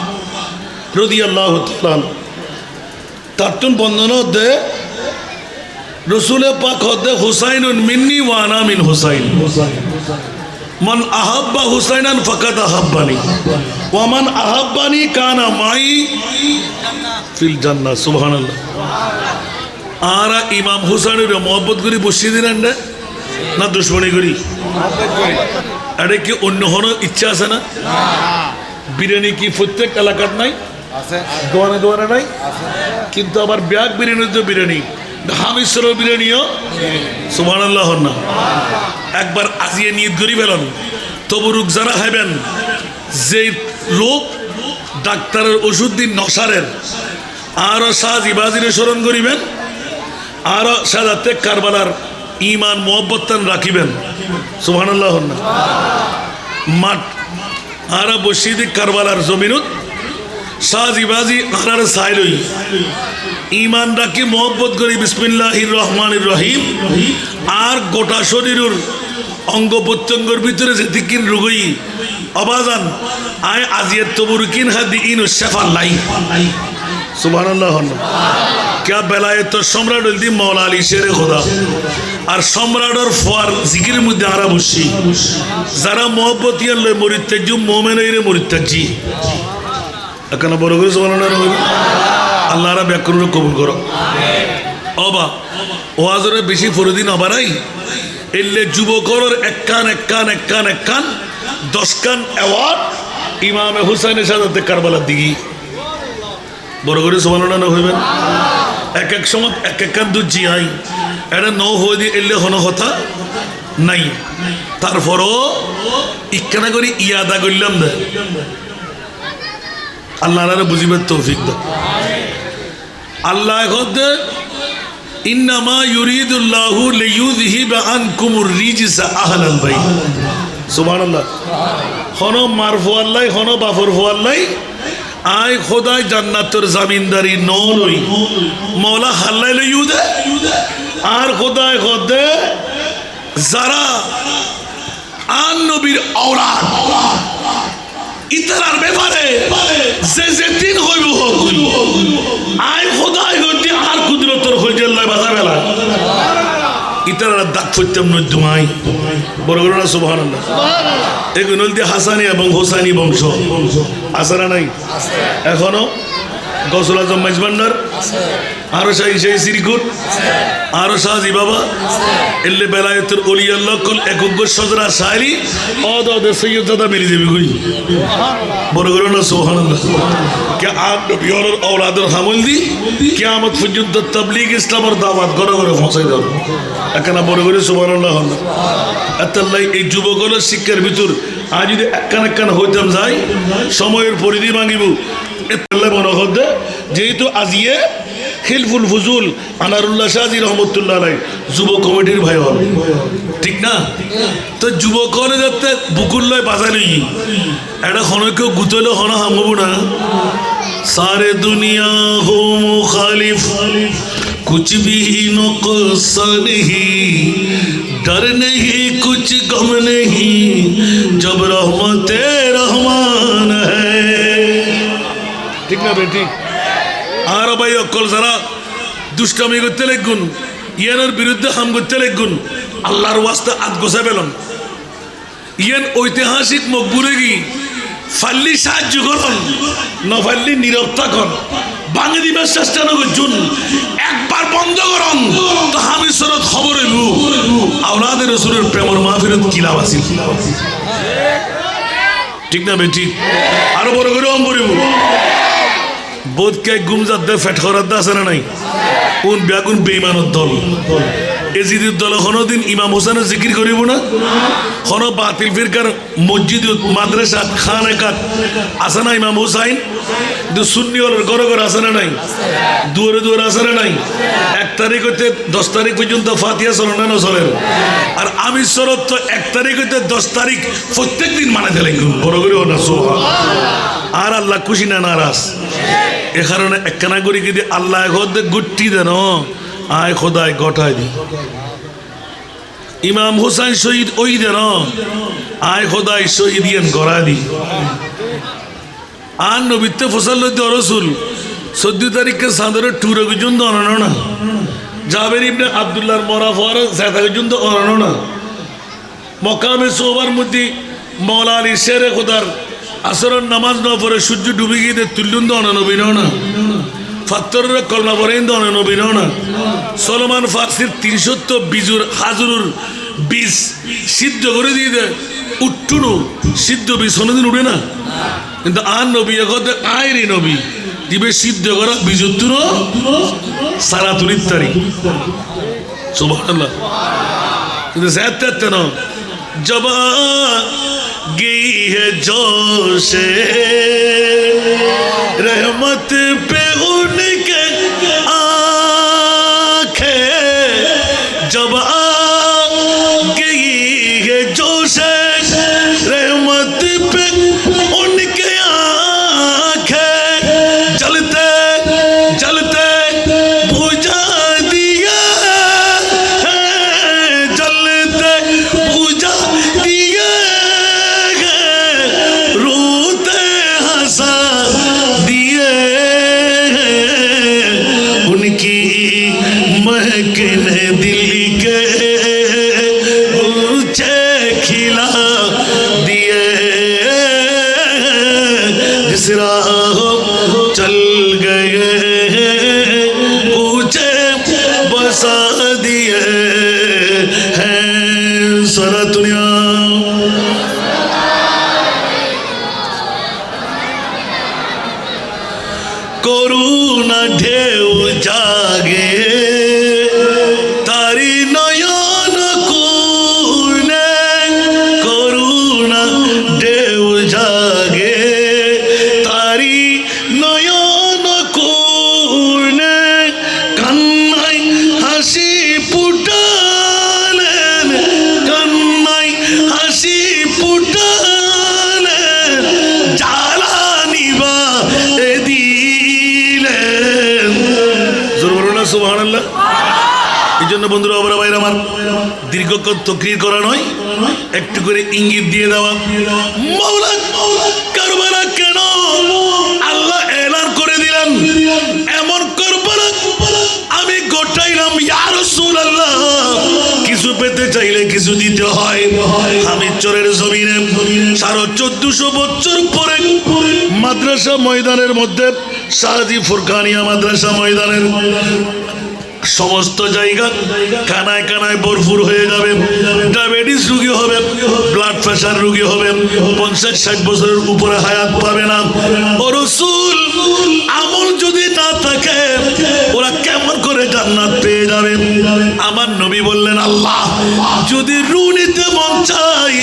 রাদিয়াল্লাহু তাআলা তার বর্ণনা দেয় রসুল পাক হতে হুসাইনুন মিন্নি ওয়া আনা মিন হুসাইন, মান আহাব্বা হুসাইনান ফাকাদ আহাব্বানি ওয়া মান আহাব্বানি কানা মাই ফিল জান্নাহ। সুবহানাল্লাহ। আর ইমাম হুসাইনের মহব্বত করি বসিয়ে দিলেন না দুশ্মনী করি? আরে কি অন্য হন ইচ্ছা আছে না? বিরিয়ানি কি প্রত্যেক এলাকার নাই? দোয়ানে দোয়ানে নাই, কিন্তু আবার ব্যাগ বিরিয়ানি তো বিরিয়ানি, হামিসর বিরিয়ানিও সুবহানাল্লাহ না। একবার আজিয়ে নিয়ত করি ফেলেন, তবু রোগ যারা খাইবেন, যে রোগ ডাক্তারের ওষুধ দিন নসারের, আরো সাজিবাজিরে স্মরণ করিবেন, আরো সাজাতে কারবালার ইমান মোহব্বতান রাখিবেন। সুবহানাল্লাহ। মাঠ আরা বসিদি কারবালার জমিনত সাজিবাজি আরার সাইলই ইমান রাখি মোহব্বত করি বিসমিল্লাহির রহমানির রহিম। আর গোটা শরীরের অঙ্গ প্রত্যঙ্গের ভিতরে যে দিকিন রুগই অবাজান আয় আজিয়াত তবুরকিন হাদি ইন শাফাল্লাই। সুবহানাল্লাহ। क्या বেলায়েত সম্রাট হইদি মাওলা আলী শেরে খোদা আর সম্রাটের ফোয়ার জিকিরের মধ্যে আরা বসি যারা মোহব্বতিয়ান লয় মরিত্তাজি মোমেনইরে মরিত্তাজি এখন বড় করে সুবহানাল্লাহ। আল্লাহরা ব্যাকরণ কবুল করো। অবা ওয়াজরে বেশি ফরদিন আবারাই এলে যুবকরের এক কান 10 কান অ্যাওয়ার্ড ইমামে হুসাইনের সাথে কারবালার দিকে বড় করে সুবহানাল্লাহ হইবেন। এক এক সময় এক কান দুজি আই এটা ন হয়ে দিয়ে এলে হন কথা নাই। তারপরও ইকানা করি ইয়াদা করলাম দে আল্লাহরা বুঝিবার তৌফিক দাও। আল্লাহ দে ইন্নামা ইউরিদুল্লাহু লিইউযহিবা আনকুমুর রিজসা আহলাল বাইত। সুবহানাল্লাহ। হন মারফু আল্লাহ হন বাফর ফু আল্লাহ আয় খোদাই জান্নাতের জামিনদারি নলই মওলা হাল্লাই লইউ দে আর খোদাই খোদে যারা আন নবীর আওলাদ ইতারার ব্যাপারে যে দিন হইব আয় খোদাই হইতে আর কুদরতর হইতে আল্লাহ বাধা বেলা ইতারা দাগ ফইতাম নদুমাই বড় বড় না সুবহানাল্লাহ। এগুলো দিয়ে হাসানি এবং হোসাইনি বংশ আসারা নাই এখনো গৌসুল আজম মাইজভান্ডার আরো সেই সিরিকুট আরো শাহজি বাবা এলে বেলায়েতের ওলি আল্লাহ কল একগ্য সজরা শায়রি অদে সৈয়দ দাদা মিলি যাবে কই বড় বড় না সুবহানাল্লাহ। কে আপ নবীর আওলাদের হামল দি কিয়ামত পর্যন্ত তাবলীগ ইসলামের দাওয়াত ঘরে ঘরে পৌঁছাই দাও একখানা বড় করে সুবহানাল্লাহ। আল্লাহ এই যুবকদের শিক্ষার ভিতর আজ যদি একখান হইতাম যাই সময়ের পরিধি ভাঙিব মনে হতে যেহেতু আজিয়ে হিলফুল ফুজুল আনারুল্লাহ শাহজি রহমতুল্লাহ আলাই যুব কমিটির ভাই হল ঠিক না। তো যুবকরে যাতে বুকুল্লয় বাজালি এটা হনকেও গুতলে হন হামব না সারে দুনিয়া হো মুখালিফ कुछ भी नुक़सान नहीं डर नहीं कुछ गम नहीं जब रहमते रहमान है। ठीक ना बेटी আর ভাই অকল যারা দুষ্টামি করতে লাগগুন ইয়ানের বিরুদ্ধে হাম করতে লাগগুন আল্লাহর ওয়াস্তে আত গোসা পেলন ইয়ান ঐতিহাসিক মকবুরে কি ফাল্লি সাহায্য করুন না ফাল্লি নীরব থাকুন ভাঙে দিবার চেষ্টা নগুন একবার বন্ধ করুন তো আমি সরত খবর হইব আওলাদের রাসূলের প্রেমের মাহফিলত কিলাব আছিল। ঠিক না বেটি আরো বড় করে অম করিব বোধকে গুমজাত দে ফেট করার দা আছে না নাই কোন বেগুন বেঈমানের দল এজিদের দল কোনোদিন ইমাম হোসেনের জিকির করিব না কোনো বাতিল ফিরকার মসজিদ মাদ্রাসা খানাকাত আছে না ইমাম হোসাইন সুন্নি হলের ঘরে ঘরে আছে না নাই দুয়ারে দুয়ারে আছে না নাই 1 তারিখ হইতে 10 তারিখ পর্যন্ত ফাতিহা চলে না চলে আর আমি শরত তো 1 তারিখ হইতে 10 তারিখ প্রত্যেক দিন মানে দিলেন বড় করে না সুবহানাল্লাহ। আর আল্লাহ খুশি না নারাজ এ কারণে একখানা করি কি আল্লাহ ঘরে গুট্টি দেন আয় খোদায় গঠায় দি ইমাম হুসাইন শহীদ ওই দেন আয় খোদায় শহীদ ইয়ান গড়া দি আর নবীতে ফসল রসুল 14 তারিখে সাদরে টুরে পর্যন্ত অনানো না জাবের ইবনে আব্দুল্লাহর মরা ফর জায়গা পর্যন্ত অনানো না মকামে সোবার মধ্যে মওলা আলী শেরে খোদার আসরের নামাজ না পড়ে সূর্য ডুবে গিয়ে তুল্যুন্দ অনানবী না ফাত্তরের কলমা পড়েন অনানবী না সলমান ফার্সির 300 বীজুর হাজুরুর বীজ সিদ্ধ করে দিয়ে দেয় উঠুনো সিদ্ধ বীজ কোনোদিন উঠে না কিন্তু আর নবী এখন আয়রে নবী দিবে সিদ্ধ করা বীজুত্তুর সারা তুলির তারিখ সুবহানাল্লাহ। কিন্তু যাতে না জবা गई है जोश रहमत पे उनके করুণা ঢেউ জাগে তারি নয়ন কোণে করুণা ঢেউ জাগে তারি নয়ন কোণে কান্নাই হাসি ফুটালেন কান্নাই হাসি ফুটালেন জ্বালানিবা দিলেন। জোর বলো না সুবহানাল্লাহ। এই জন্য বন্ধুরা ওরা ভাইরা আমার দীর্ঘক্ষণ তকরির করা নয়, একটু করে ইঙ্গিত দিয়ে দেওয়া। মাওলা কারবালা কেন আল্লাহ এলান করে দিলেন, এমন কারবালা আমি গোটাইলাম ইয়া রাসূলুল্লাহ। কিছু পেতে চাইলে কিছু দিতে হয়। আমি চরের জমিনে 1450 বছর পরে মাদ্রাসা ময়দানের মধ্যে শাহজি ফুরকানিয়া মাদ্রাসা ময়দানের সমস্ত জায়গা কানায় কানায় ভরপুর হয়ে যাবে। ডায়াবেটিস রোগী হবে, ব্লাড প্রেশার রোগী হবে, 50-60 বছরের উপরে হায়াত পাবে না। ও রাসূল, আমল যদি না থাকে ওরা কেমন করে জান্নাত পেয়ে যাবে? আমার নবী বললেন, আল্লাহ যদি রূহ নিতে মন চাই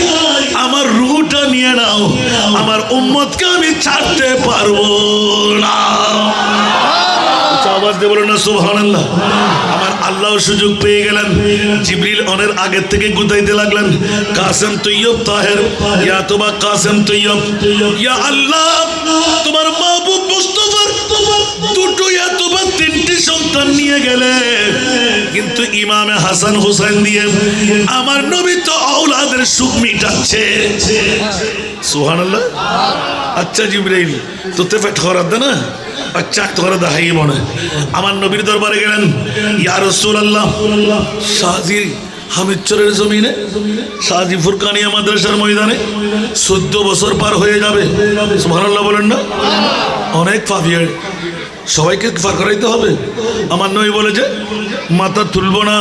আমার রূহটা নিয়ে নাও, আমার উম্মতকে আমি ছাড়তে পারবো না। আওয়াজ দিয়ে বলো না সুবহানাল্লাহ। আমার আল্লাহ সুযোগ পেয়ে গেলেন, জিবরিল অনের আগের থেকে গুতাইতে লাগলেন, কাসেম তৈয়ব তাহের, ইয়া তোবা কাসেম তৈয়ব, ইয়া আল্লাহ তোমার মাহবুব মুস্তাফার দুটো ইয়া তোবা 3টি সন্তান নিয়ে গেলে, কিন্তু ইমামে হাসান হোসেন দিয়ে আমার নবী তো আওলাদের সুখ মিটাচ্ছে। সুবহানাল্লাহ। আচ্ছা জিবরিল তোতে পেট খরাদ দে না, আচ্ছা তোরা দেখাই মনে। আমার নবীর দরবারে গেলেন, ইয়া রাসূলুল্লাহ শাহজি হামিদচরের জমিনে শাহজি ফুরকানিয়া মাদ্রাসার ময়দানে 14 বছর পার হয়ে যাবে। সুবহানাল্লাহ বলেন না? অনেক পাপিয়ে সবাইকে পার করাইতে হবে। আমার নবী বলে যে মাথা তুলবো না,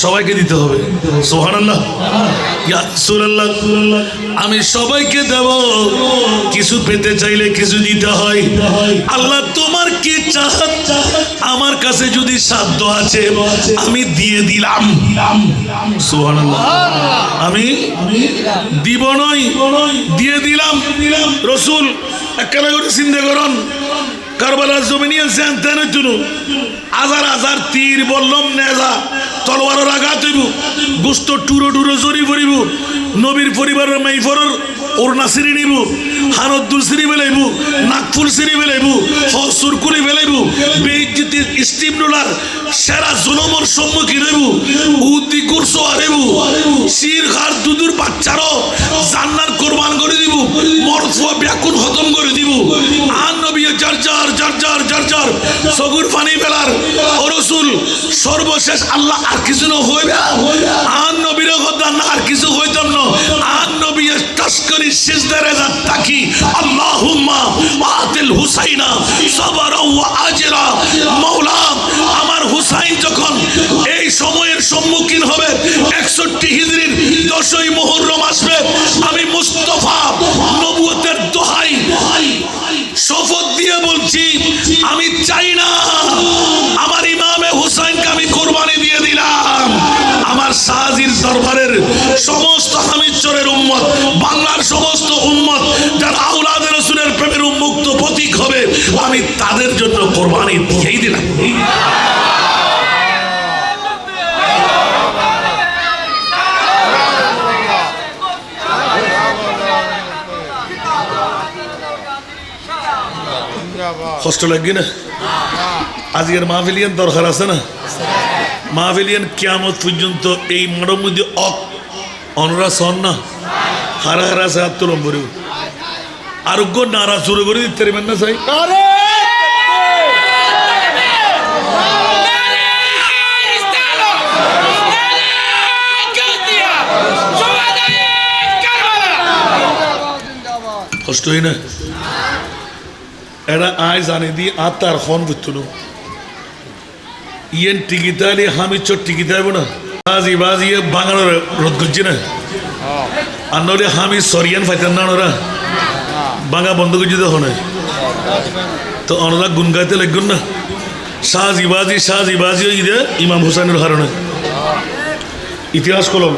সবাইকে দিতে হবে। সুবহানাল্লাহ। ইয়া রাসূলুল্লাহ আমি সবাইকে দেব, কিছু পেতে চাইলে কিছু দিতে হয়। আল্লাহ তোমার কি চাহাত, আমার কাছে যদি সাধ্য আছে আমি দিয়ে দিলাম। সুবহানাল্লাহ। আমি দিব নয়, দিয়ে দিলাম। রাসূল একলা করে চিন্তা করুন, কারবালার জমিনে জানতেন জন্য হাজার হাজার তীর বললাম নেজা তলোয়ারের আঘাত হইব, গোস্ত টুরো টুরো জরি পড়িব, নবীর পরিবারের মাইফরের ওরনা সিঁড়ি নিব, হানদ্দুর সিঁড়ি বেলাইব, নাকফুল সিঁড়ি বেলাইব, হসুর কুলি বেলাইব, বেইজ্জতির স্টিম রোলার সেরা জুলুমের সম্মুখীন হইব, উদ্দি কুরসো হারিব, শির খার দুধুর বাচ্চারও জান্নাত কোরবান করে দিব, মরফুয়া ব্যাকুল খতম করে দিব। আর নবী যার যার যার যার যার যার সগুর পানি বেলার ও রাসূল সর্বশেষ আল্লাহ আর কিছু না হইবে। আর নবীর কথা না আর কিছু হইতাম না। আর নবী তাসকারি সিজদারে যা তাকি আল্লাহুম্মা আতিল হুসাইনা সাবরা ওয়া আজরা। মাওলা আমার হুসাইন যখন এই সময়ের সম্মুখীন হবে 61 হিজরির 10ই মুহররম আসবে, আমি মুস্তাফা নবুয়তের দোহাই শপথ দিয়ে বলছি আমি চাই না আমার ইমামে হুসাইনকে আমি কোরবানি দিয়ে দিলাম। আমার শাহজির দরবারের সমস্ত হামিদচরের উম্মত, বাংলার সমস্ত উম্মত যারা আওলাদে রাসূলের প্রেমের উন্মুক্ত প্রতীক হবে, আমি তাদের জন্য কোরবানি দিয়েই দিলাম। কষ্ট লাগবে না? আজকের মাহফিলিয়ান দরকার আছে না? মাহফিলিয়ান কিয়ামত পর্যন্ত এই মাঠের মধ্যে অনরা সন না হারা হারা আছে আত্মলম করে আরোগ্য নারা শুরু করে দিতে পারবেন না চাই। কষ্ট হয় না? এরা আয় জানি দি আর তার ফোন বুঝতো না ইয়েন টিকিতে আলি হামি চোট টিকিতে আইব না বাজি বাজি বাঙানোর রোদ করছি না। আর নইলে হামি সরিয়ান ফাইতেন না ওরা বাঙা বন্ধ করছি তো হয় তো অনরা গুন গাইতে লাগবেন না শাহজিবাজি ঈদে ইমাম হুসাইনের কারণে ইতিহাস কলম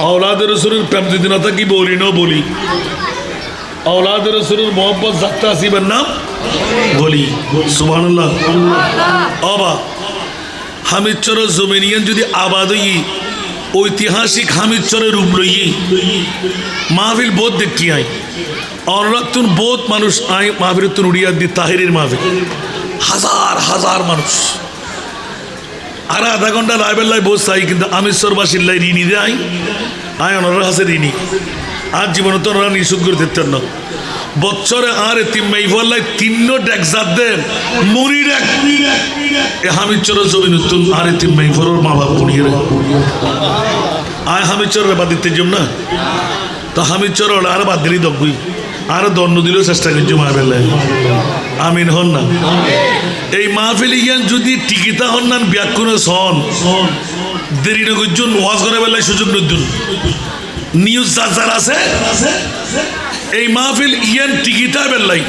আওলাদ রসুলের প্রেম যদি না থাকি বলি না বলি আওলাদ রসুলের মোহাম্মদ জাক্তা আসিবের নাম বলি সুবহানাল্লাহ অবা হামিদচরের জমিনিয়ান যদি আবাদ হই ঐতিহাসিক হামিদচরের রূপ লই মাহফিল বোধ দেখি আই অনরাতুন বোধ মানুষ আই মাহফিলতুন উড়িয়া দি তাহিরের মাহফিল হাজার হাজার মানুষ আর আধা ঘন্টা লাইবেল্লাই বোধ চাই কিন্তু আমিশ্বরবাসীর লাই ঋণী দেয় আয় ওনারা হাসে ঋণী আর জীবনে তো ওনারা নিশুদ করে দিতেন না বছরে আর মেইফল্লাই তিন্ন ডেক জাত দেন মরি ডেক এ হামিদচরের জমি নতুন আর মেইফরের মা বাপ পুনিয়ে আয় হামিদচরের বাদ দিতে জম না তো হামিদচর আর বাদ দিলেই দগুই আর দণ্ড দিলেও চেষ্টা করছি মাহফিল্লাই আমিন হন না এই মাহফিল ইয়ান যদি টিকিতা হন না ব্যাকুণে সন দেরি নগুজন ওয়াজ করে বেলায় সুযোগ নতুন নিউজ যার আছে এই মাহফিল ইয়ান টিকিটা বেলাই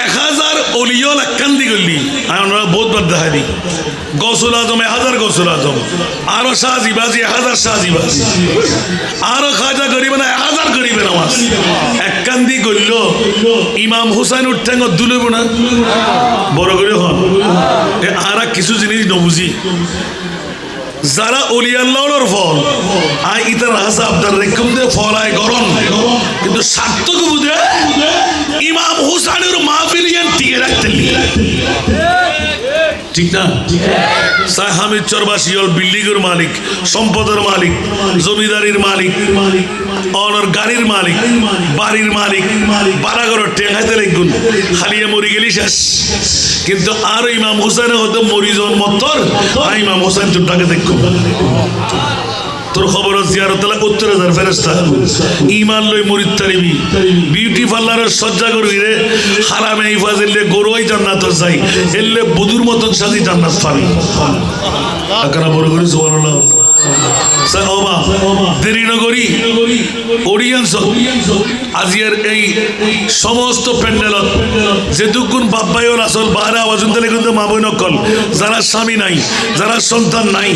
1000 অলিয়ল একান্দি গলি আমরা বহুতবার দেখাই দিই গৌসুল আজম 1000 গৌসুল আজম আরো শাহজিবাজি 1000 শাহজিবাজি আরো খাজা গরিব না 1000 গরিবের নামাজ একান্দি গল্ল ইমাম হুসাইন উঠতেন দুলব না বড় করে হন আর কিছু জিনিস নবুঝি যারা অলি আল্লাহর ফল আই ইতার হাসা আপনার রেকম দে ফল আয় গরম কিন্তু সার্থক বুঝে ইমাম হুসাইনের মাহফিল ইয়ান টিকে রাখতেন ঠিক না সাই হামিদচরবাসী হল বিল্ডিংয়ের মালিক সম্পদের মালিক জমিদারির মালিক অনর গাড়ির মালিক বাড়ির মালিক বারাগর টেঙ্গাইতে লেগুন খালিয়ে মরি গেলি শেষ কিন্তু আর ইমাম হুসাইন হতো মরিজন মত্তর আর ইমাম হুসাইন তোরটাকে দেখো তোর খবর জিয়ারত উত্তরে যার ফেরেস্তা ইমান লই মরিদ তারিবি বিউটি পার্লারের সজ্জা করবি রে হারামে ইফাজিলে গরুই জান্নাত যাই এলে বধুর মতন সাজি জান্নাত পাবি আকারা বড় করে সুবহানাল্লাহ সাহবা দেরি নগরী অডিয়েন্স আজিয়ার এই সমস্ত প্যান্ডেলত যেটুকুন বাপ্পাইল আসল বাহারে আওয়াজ দিলে কিন্তু মা বই নকল যারা স্বামী নাই যারা সন্তান নাই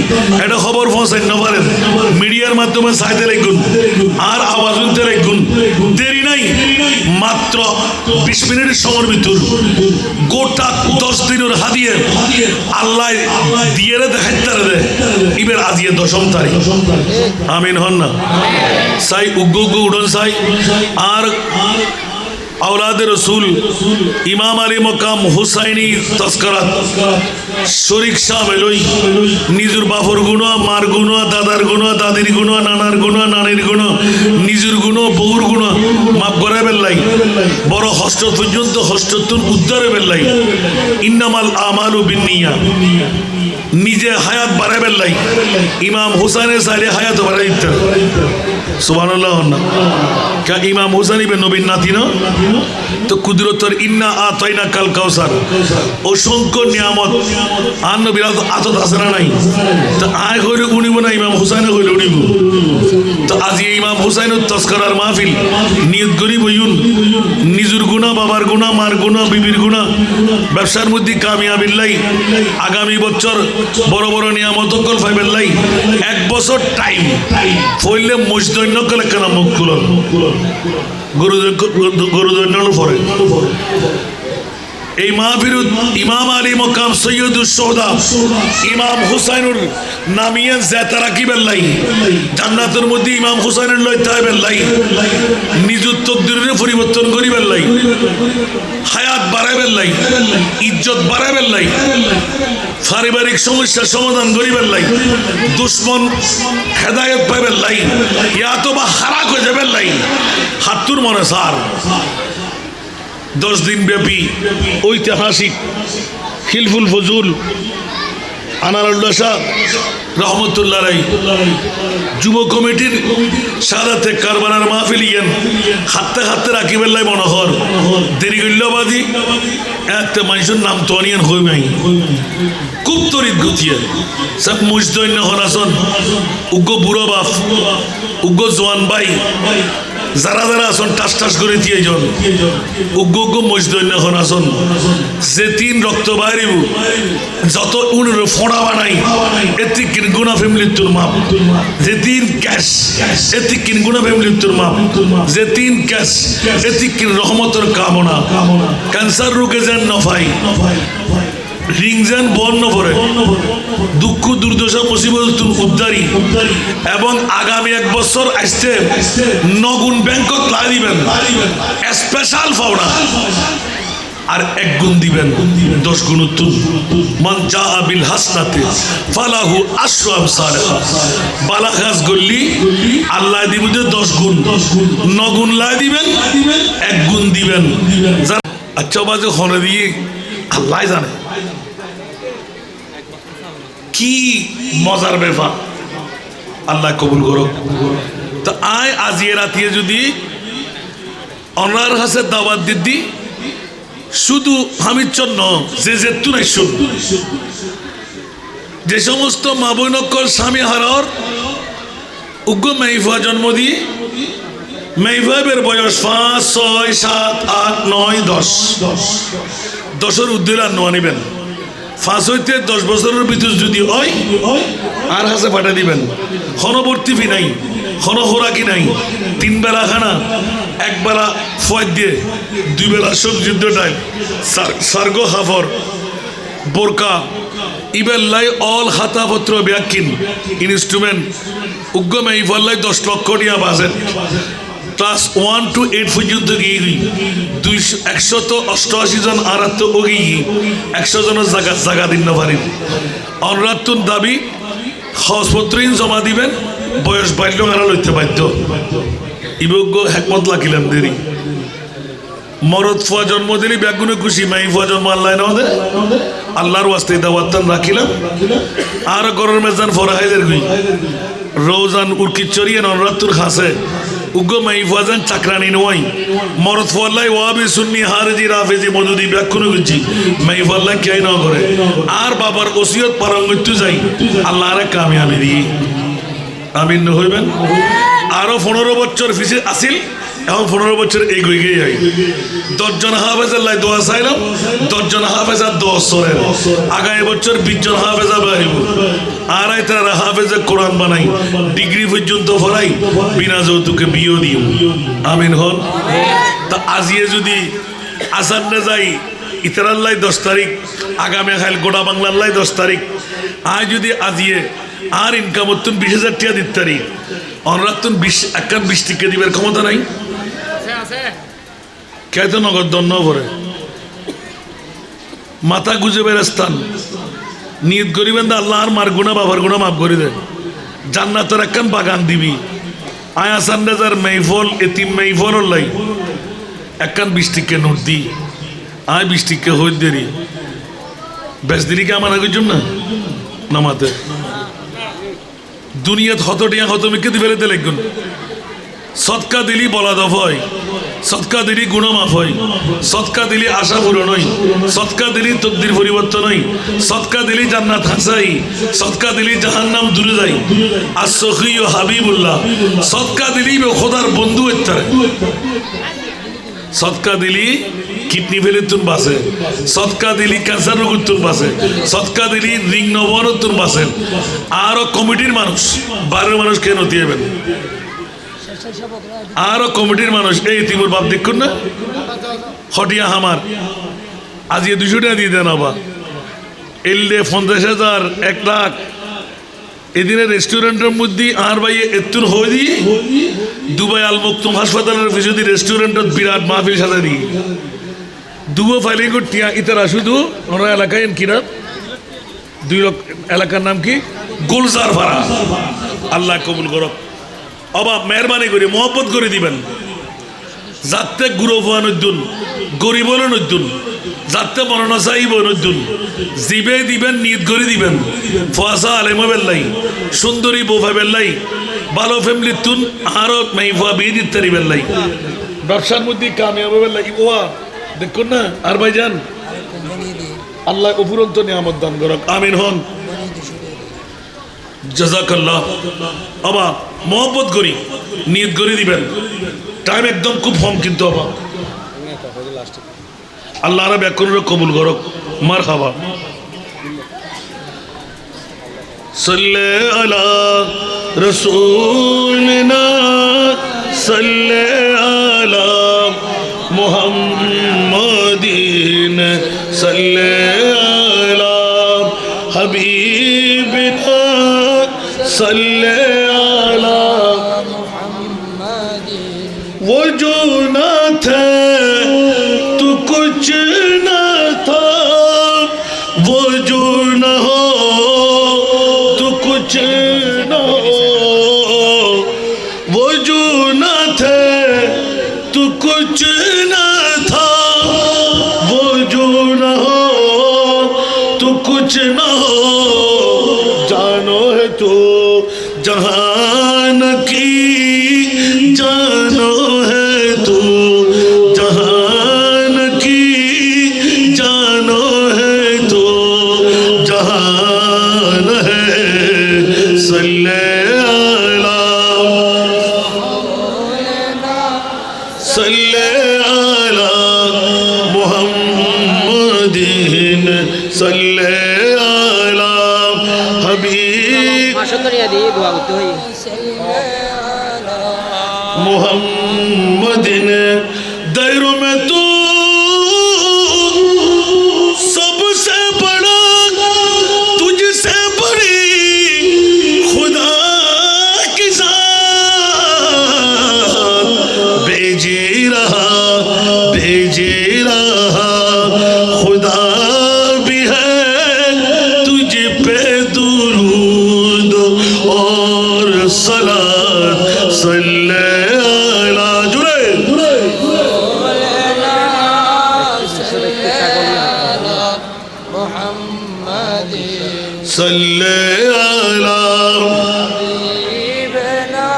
এটা খবর পৌঁছাই না পারেন মিডিয়ার মাধ্যমে চাইতে লাগুন আর আওয়াজ দিতে লাগুন দেরি নাই মাত্র 20 মিনিটের সময়ের ভিতর গোটা 10 দিনের হাদিয়ে আল্লাহ দিয়ে দেখাইতে দে ইবের আজিয়ে 10ম তারিখ আমিন হন না সাই উগ্গু উড়ন সাই আর আওলাদে রসুল ইমাম আলী মকাম হুসাইনি তস্করাত শরিক শামিলই নিজের বাপর গুণ মার গুণ দাদার গুণ দাদির গুণ নানার গুণ নানির গুণ নিজের গুণ বউর গুণ মাপ করে বেল্লাই বড় হস্ত পর্যন্ত হস্ততুন উদ্ধারে বেল্লাই ইন্নামাল আমালু বিন্নিয়া নিজে হায়াত বাড়াই বেল্লাই ইমাম হুসাইনের সাইডে হায়াত বাড়াই দিতে সুবহানাল্লাহ না কা ইমাম হুসাইন ইবনে নবীর নাতি না তো কুদরতর ইন্না আতাইনা কাল কাউসার অসংখ্য নিয়ামত আর নবীর আতত আছে না নাই তো আয় হইলে উনিব না ইমাম হুসাইন হইলে উনিব তো আজ ইমাম হুসাইনের তস্করার মাহফিল নিয়ত করি বইউন নিজের গুনাহ বাবার গুনাহ মার গুনাহ বিবির গুনাহ ব্যবসার মধ্যে কামিয়াবিল্লাই আগামী বছর বড় বড় নিয়ামত কল পাইবেল্লাই 1 বছর টাইম ফইলে মজদৈন্য কলে কেন মুখ খুলন গরুদৈন্য পরে এই মাহফিল ইমাম আলী মকাম সৈয়দুস সোহদা ইমাম হুসাইনুর নামিয়ে জেতারা কি বেল্লাই জান্নাতের মধ্যে ইমাম হুসাইনের লইতে হয় বেল্লাই নিজের তকদিরের পরিবর্তন করি বেল্লাই হায়াত বাড়াই বেল্লাই ইজ্জত বাড়াই বেল্লাই পারিবারিক সমস্যার সমাধান করি বেল্লাই দুশ্মন হেদায়ত পাই বেল্লাই ইয়া তো বা হারাক হয়ে যাবে বেল্লাই হাতুর মনে সার 10 দিন ব্যাপী ঐতিহাসিক হিলফুল ফজুল আনারুল্লাহ শাহ রহমতুল্লাহ রাই যুব কমিটির সাদাতে কারবানার মাহফিল ইয়ান হাতে হাতে রাখি বেল্লাই মনোহর দেরি গল্যবাদী একটা মানুষের নাম তো অনিয়ান হই নাই খুব তরিত গতিয়ে সব মুজদৈন্য হনাসন উগ্র বুড়ো বাপ উগ্র জোয়ান ভাই যারা যারা আসন টাস টাস করে দিয়ে জন উগ্র উগ্র মজদৈন্য এখন আসন যে তিন রক্ত বাইরিব যত উনের ফোড়া বানাই এতে কিনগুনা ফ্যামিলির তোর মাপ যে তিন ক্যাশ এতে কিনগুনা ফ্যামিলির তোর মাপ যে তিন ক্যাশ এতে কিন রহমতের কামনা ক্যান্সার রোগে যেন নফাই রিংজান বর্ণ করে দুঃখ দুর্দশা মুসিবত উদ্ধারি এবং আগামী 1 বছর আসতে নগুণ ব্যাংকক লাই দিবেন স্পেশাল ফাওনা আর 1 গুণ দিবেন 10 গুণ উত্তম মান জা বিল হাসনাতে ফালাহু আশরু আমসালহা বালা কাজ করলি আল্লাহ দিবে 10 গুণ 9 গুণ লাই দিবেন 1 গুণ দিবেন আচ্ছা বাজে খনে দিয়ে আল্লাহ জানে কি মজার ব্যাপার আল্লাহ কবুল করুক তো আয় আজিয়ে রাতিয়ে যদি অনার কাছে দাওয়াত দিদি শুধু হামিদ জন্য যে তুনাই শুন যে সমস্ত মা বৈনকল স্বামী হারার উগ্র মেইফা জন্ম দিয়ে মেইফাবের বয়স 5 6 7 8 9 10 10 উদ্দের আর নোয়া নিবেন 5 হইতে 10 বছরের ভিতর যদি হয় আর হাসে পাঠা দিবেন ক্ষণবর্তী ফি নাই ক্ষণ খোরাকি নাই 3 বেলা খানা 1 বেলা ফয়েদ দিয়ে 2 বেলা সবজি টাইম সার্গ হাফর বোরকা ইবেল্লাই অল খাতাপত্র ব্যাকিন ইনস্ট্রুমেন্ট উগ্র মেইফাল্লাই 10 লক্ষ টাকা বাজেট ক্লাস 1 to 8 পর্যন্ত গিয়ে 188 জন আরাত্য ওগিয়ে 100 জনের জায়গা দিন না পারেন অনরাত্তুন দাবি খরচপত্রহীন জমা দিবেন বয়স বাড়ল আড়া লইতে বাধ্য ইবজ্ঞ হেকমত লাকিলাম দেরি মরদ ফুয়া জন্ম দিলি ব্যাগুনে খুশি মাই ফুয়া জন্ম আল্লাহ না আল্লাহর ওয়াস্তে দাওয়াতান রাখিলাম আর গরর মেজান ফরাহাইদের গুই রোজান উরকি চরিয়ে নরাত্তুর খাসে উগ্র মাই ফুয়াজান চাকরানি নয় মরদ ফুয়াল্লাই ওয়াবি সুন্নি হারজি রাফেজি মদুদি ব্যাকুনে গুজি মাই ফুয়াল্লাই কে না করে আর বাবার ওসিয়ত পারঙ্গিত যাই আল্লাহ আরে কামিয়াবি দি আমিন হইবেন আরো 15 বছর ফিসে আসিল এখন 15 বছর এগিয়ে গিয়ে যাই 10 জন হাফেজের লাই দোয়া চাইলাম 10 জন হাফেজা 10 সরের আগামী বছর 20 জন হাফেজা বাড়িব আর তারা হাফেজে কোরআন বানাই ডিগ্রি পর্যন্ত পড়াই বিনা যৌতুকে বিয়ে দিও আমিন হন তা আজিয়ে যদি আসান না যাই ইতারার লাই 10 তারিখ আগামী খাইল গোটা বাংলার লাই 10 তারিখ আজ যদি আজিয়ে আর ইনকাম হতুন 20,000 টাকা দিতে তারিখ অনরাতুন 20 টিকা দিবার ক্ষমতা নাই কে তো নগদ দণ্ড করে মাথা গুজে বেরাস্তান নিয়ত করিবেন দা আল্লাহর মার গুণা বাবার গুণা মাফ করে দেন জান্নাতের একখান বাগান দিবি আয়া সান্ডাজার মেইফল এতিম মেইফল লাই একখান 20 টিকা নোট দি আয় 20 টিকা হই দেরি বেশ দিনকে আমার আগে জন্য নামাতে দুনিয়াত হতটিয়া হত মিকে ফেলেতে লাগুন সৎকা দিলি বলা দফ হয় সৎকা দিলি গুণমাফ হয় সৎকা দিলি আশা পূরণ হয় সৎকা দিলি তকদির পরিবর্তন হয় সৎকা দিলি জান্নাত হাসাই সৎকা দিলি জাহান্নাম দূরে যাই আর সখী ও হাবিবুল্লাহ সৎকা দিলি খোদার বন্ধু ইত্যাদি সৎকা দিলি কিডনি ফেলে তুন বাসে সৎকা দিলি ক্যান্সার রোগ তুন বাসে সৎকা দিলি রিং নবন তুন বাসেন আরো কমিটির মানুষ বাইরের মানুষ কেন দিয়েবেন আরো কমিটির মানুষ এই তিমুর বাপ দেখুন না হটিয়া হামার আজকে 200 টাকা দিয়ে দেন আবার এলডে 50,000 1 লাখ এদিনের রেস্টুরেন্টের মধ্যে আর ভাই এতুন হয়ে দি দুবাই আল মকতুম হাসপাতালের পিছনে রেস্টুরেন্টত বিরাট মাহফিল সাজা দি দুবো ফাইলিং করতিয়া ইতারা শুধু ওনার এলাকায় কিনা 2 লক্ষ এলাকার নাম কি গুলজার ভাড়া আল্লাহ কবুল করক অবা মেহরবানি করে মহব্বত করে দিবেন যাতে গুরু ভুয়ান উদ্দুন গরিব নদ্দুন যাতে মরণা চাইব নদ্দুন জিবে দিবেন নিয়ত করে দিবেন ফসা আলেমা বেল্লাই সুন্দরী বোফা বেল্লাই ভালো ফ্যামিলি তুন আরো মাইফা বিয়ে দিতে বেল্লাই ব্যবসার মধ্যে কামিয়াব বেল্লাই ওয়া দেখুন না আর ভাইজান আল্লাহ উপরন্ত নিয়ামত দান করক আমিন হন জাযাকাল্লাহ আবা मोहब्बत करी नियत করে দিবেন টাইম একদম খুব কম কিন্তু বাবা আল্লাহ রব একরে কবুল করুক মারহাবা সাল্লে আলা রাসূলিনা সাল্লে আলা মুহাম্মাদিন সাল্লে আলা হাবিবিনা সাল্লে আলা वो जो न थे तो कुछ न था वो जो न हो तो कुछ न हो वो जो न थे तो कुछ न था वो जो न हो तो कुछ न हो जानो है तो जहान की जानो है तू जहान की जानो है तू जहान है सल्ले अला सल्ले अला मुहम्मदिन सल्ले अला हबीब मुहम्मदिन दायरों में तू सबसे बड़ा तुझसे बड़ी खुदा की जात भेजे रहा खुदा भी है तुझ पे दुरूद और सलात सल्ले सल्ले अला हबीबना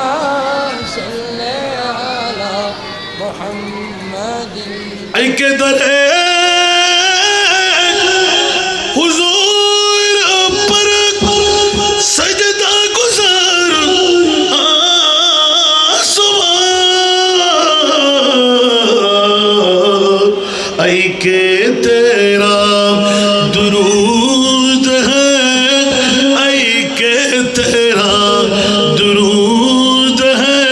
सल्ले अला मुहम्मदिन ऐ के दरे हुजूर पर सजदा गुजार आसमान ऐ के तेरा दुरूद है तेरा दुरूद है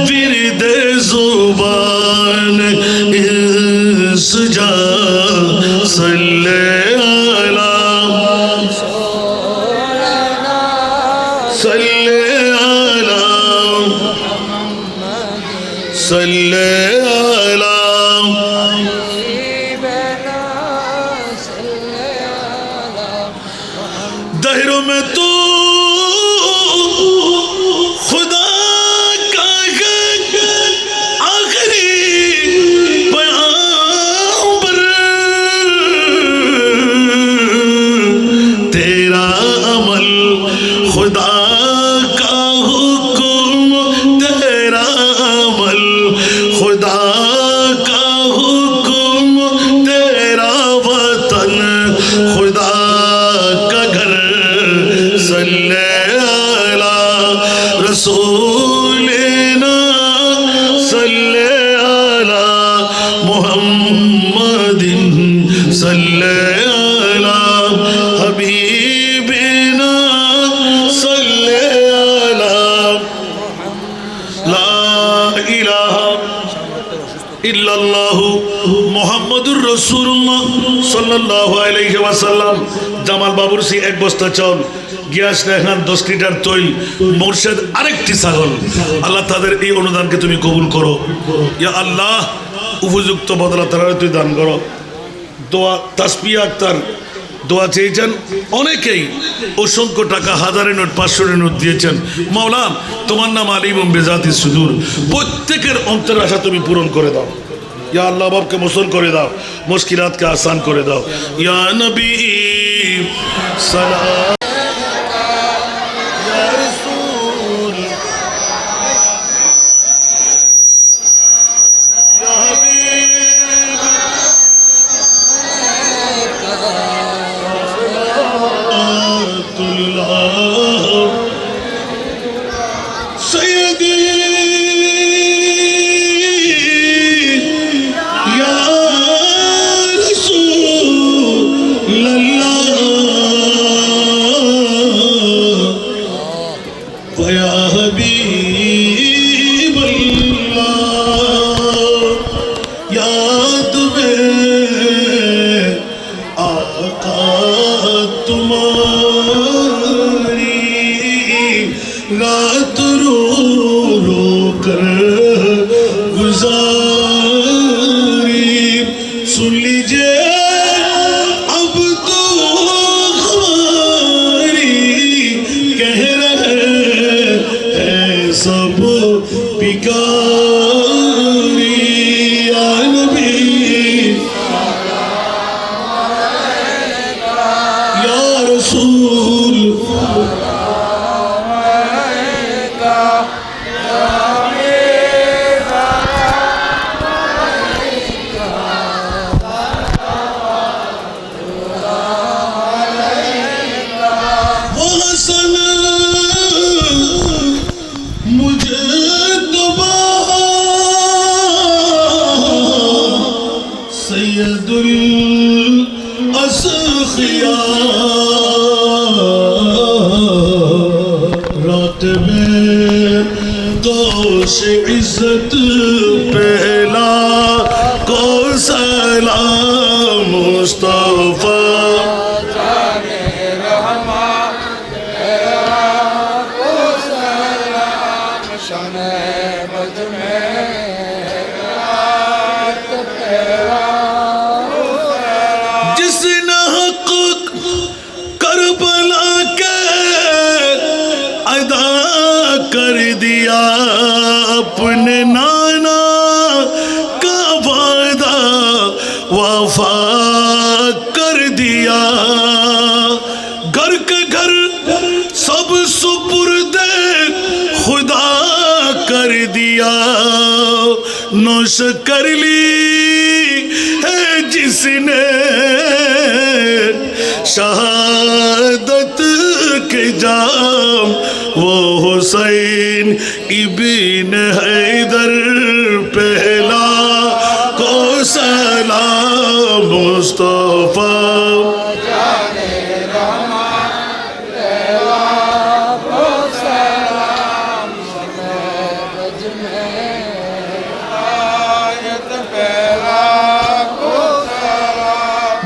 विरद ज़ुबान इल्तिजा सल्ले अला सल्ले अला सल्ले अला दहरों में तू रसूलिना सल्ले अला मुहम्मदिन सल्ले अला हबीबिना सल्ले अला ला इलाहा इल्लल्लाहु मुहम्मदुर रसूलुल्लाह सल्लल्लाहु अलैहि वसल्लम জামাল বাবুর সি এক বস্তা চাউল গ্যাস রেখান 10 লিটার তৈল মুর্শিদ আরেকটি ছাগল আল্লাহ তাদের এই অনুদানকে তুমি কবুল করো ইয়া আল্লাহ উপযুক্ত বদলা তারা তুই দান করো দোয়া তাসবিহ আক্তার দোয়া চেয়েছেন অনেকেই অসংখ্য টাকা হাজারের নোট 500 নোট দিয়েছেন মাওলা তোমার নাম আলিম বেজাতি সুদূর প্রত্যেকের অন্তরের আশা তুমি পূরণ করে দাও या अल्लाह बाप के मुसल करे दाओ मुश्किलात के आसान करे दाओ या नबी सलाम या रसूल या हबीब ये अब तो हमारी कह रहे हैं सब बिगारी या नबी या रसूल रात में गौश इज्जत पहला को सलाम मुस्तफा अपने नाना का वादा वफा कर दिया घर के घर सब सुपुर्दे खुदा कर दिया नौश कर ली है जिसने शहादत के जाम वो हुसैन इब्न हैदर पहला को सलाम मुस्तफा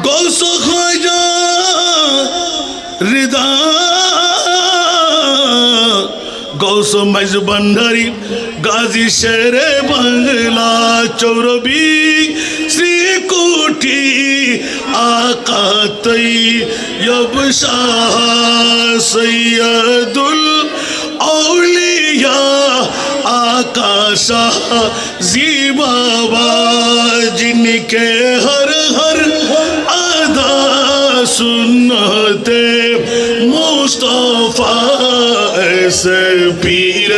गौसो ख्वाजा रिदा गौसो मज बंधारी गाजी शेरे बंगला चौरबी श्री कोठी आका तैयब शाह सैयदुल औलिया आका शाह जी बाबा जिनके हर हर अदा सुन्नते मुस्तफा ऐसे पीर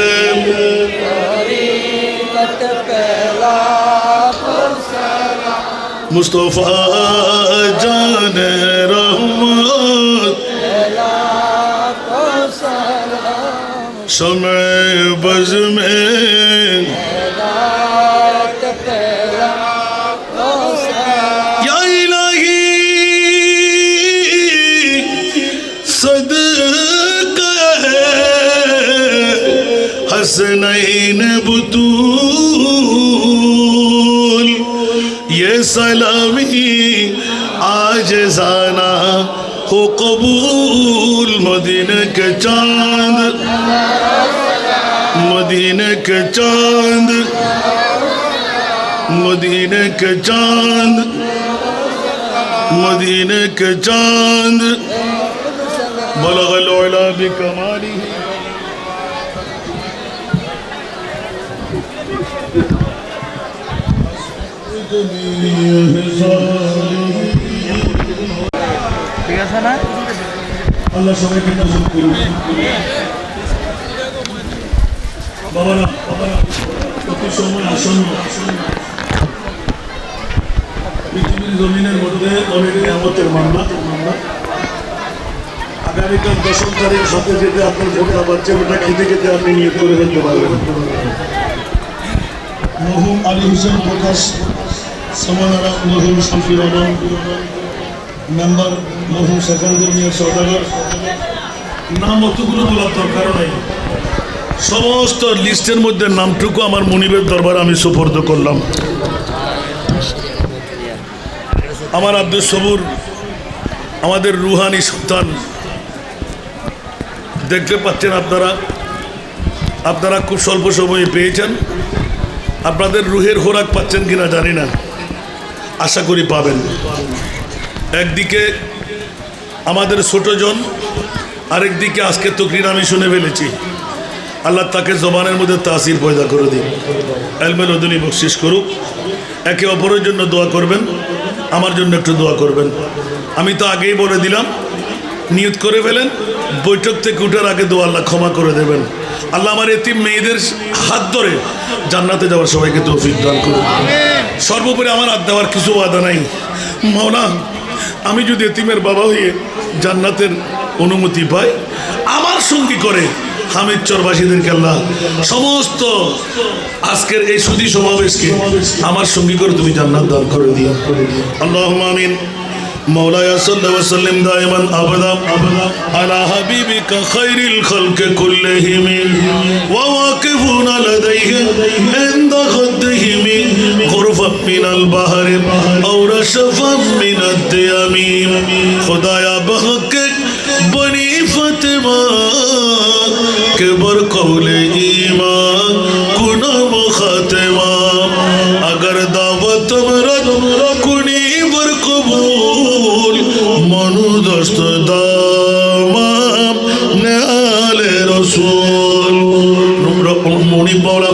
मुस्तफा जान रहमत समय बज में या इलाही सदका है हसनैन बुतूल ये सलामी आज जाना हो कबूल मदीने के चांद मदीने के चांद मदीने के चांद मदीने के चांद बलगल उला बिकमाली ঠিক আছে না আল্লাহ সবাইকে নজর করুন বাবারা প্রতি সময় আসন্ন পৃথিবীর জমিনের মধ্যে অনেক নিয়ামতের মামলা আগামীকাল 10 তারিখ সাথে যেতে আপনার ভোটটা পাচ্ছে ওটা খেতে খেতে আপনি নিয়োগ করে ফেলতে পারবেন মরহুম আলী হোসেন প্রকাশ সমানারা মরহুম শামসুর রহমান মেম্বার মরহুম সেকেন্ডার মিয়ার সওদাগর নাম অতগুলো বলার দরকার নাই সমস্ত লিস্টের মধ্যে নামটুকু আমার মনিবের দরবারে আমি সুপর্দ করলাম আমার আব্দুল সবুর আমাদের রুহানি সন্তান দেখতে পাচ্ছেন আপনারা খুব স্বল্প সময়ে পেয়েছেন আপনাদের রুহের খোরাক পাচ্ছেন কিনা জানি না আশা করি পাবেন। একদিকে আমাদের ছোটজন, আরেকদিকে আজকে তকরির আমি শুনে ফেলেছি। আল্লাহ তাকে জবানের মধ্যে তাসির পয়দা করে দিন, এলমে লদুনি বকশিস করুক। একে অপরের জন্য দোয়া করবেন, আমার জন্য একটু দোয়া করবেন। আমি তো আগেই বলে দিলাম, নিয়ত করে ফেলেন, বৈঠক থেকে উঠার আগে দোয়া আল্লাহ ক্ষমা করে দেবেন। আল্লাহ আমার এতিম মেয়েদের হাত ধরে জান্নাতে যাওয়ার সবাইকে তৌফিক দান করুন। সর্বোপরি আমার হাত দেওয়ার কিছু ওয়াদা নাই। মাওলা, আমি যদি এতিমের বাবা হয়ে জান্নাতের অনুমতি পাই, আমার সঙ্গী করে হামিদচরবাসীদেরকে আল্লাহ সমস্ত আজকের এই সুধী সমাবেশকে আমার সঙ্গী করে তুমি জান্নাত দান করে দিও। আল্লাহুম্মা আমিন। مولاي صل وسلم دائما ابدا على حبيبك خير الخلق كلهم وواقفون لديه عند خدهم غرفا من البحر او رشفا من الديم خدایا بحق بنی فاطمہ کے بر قول ایمان کنا مخاتمہ اگر دعوت مرد کنی بر قبول منو دست دامام নেয়ালে রসুল। মনিব মাওলা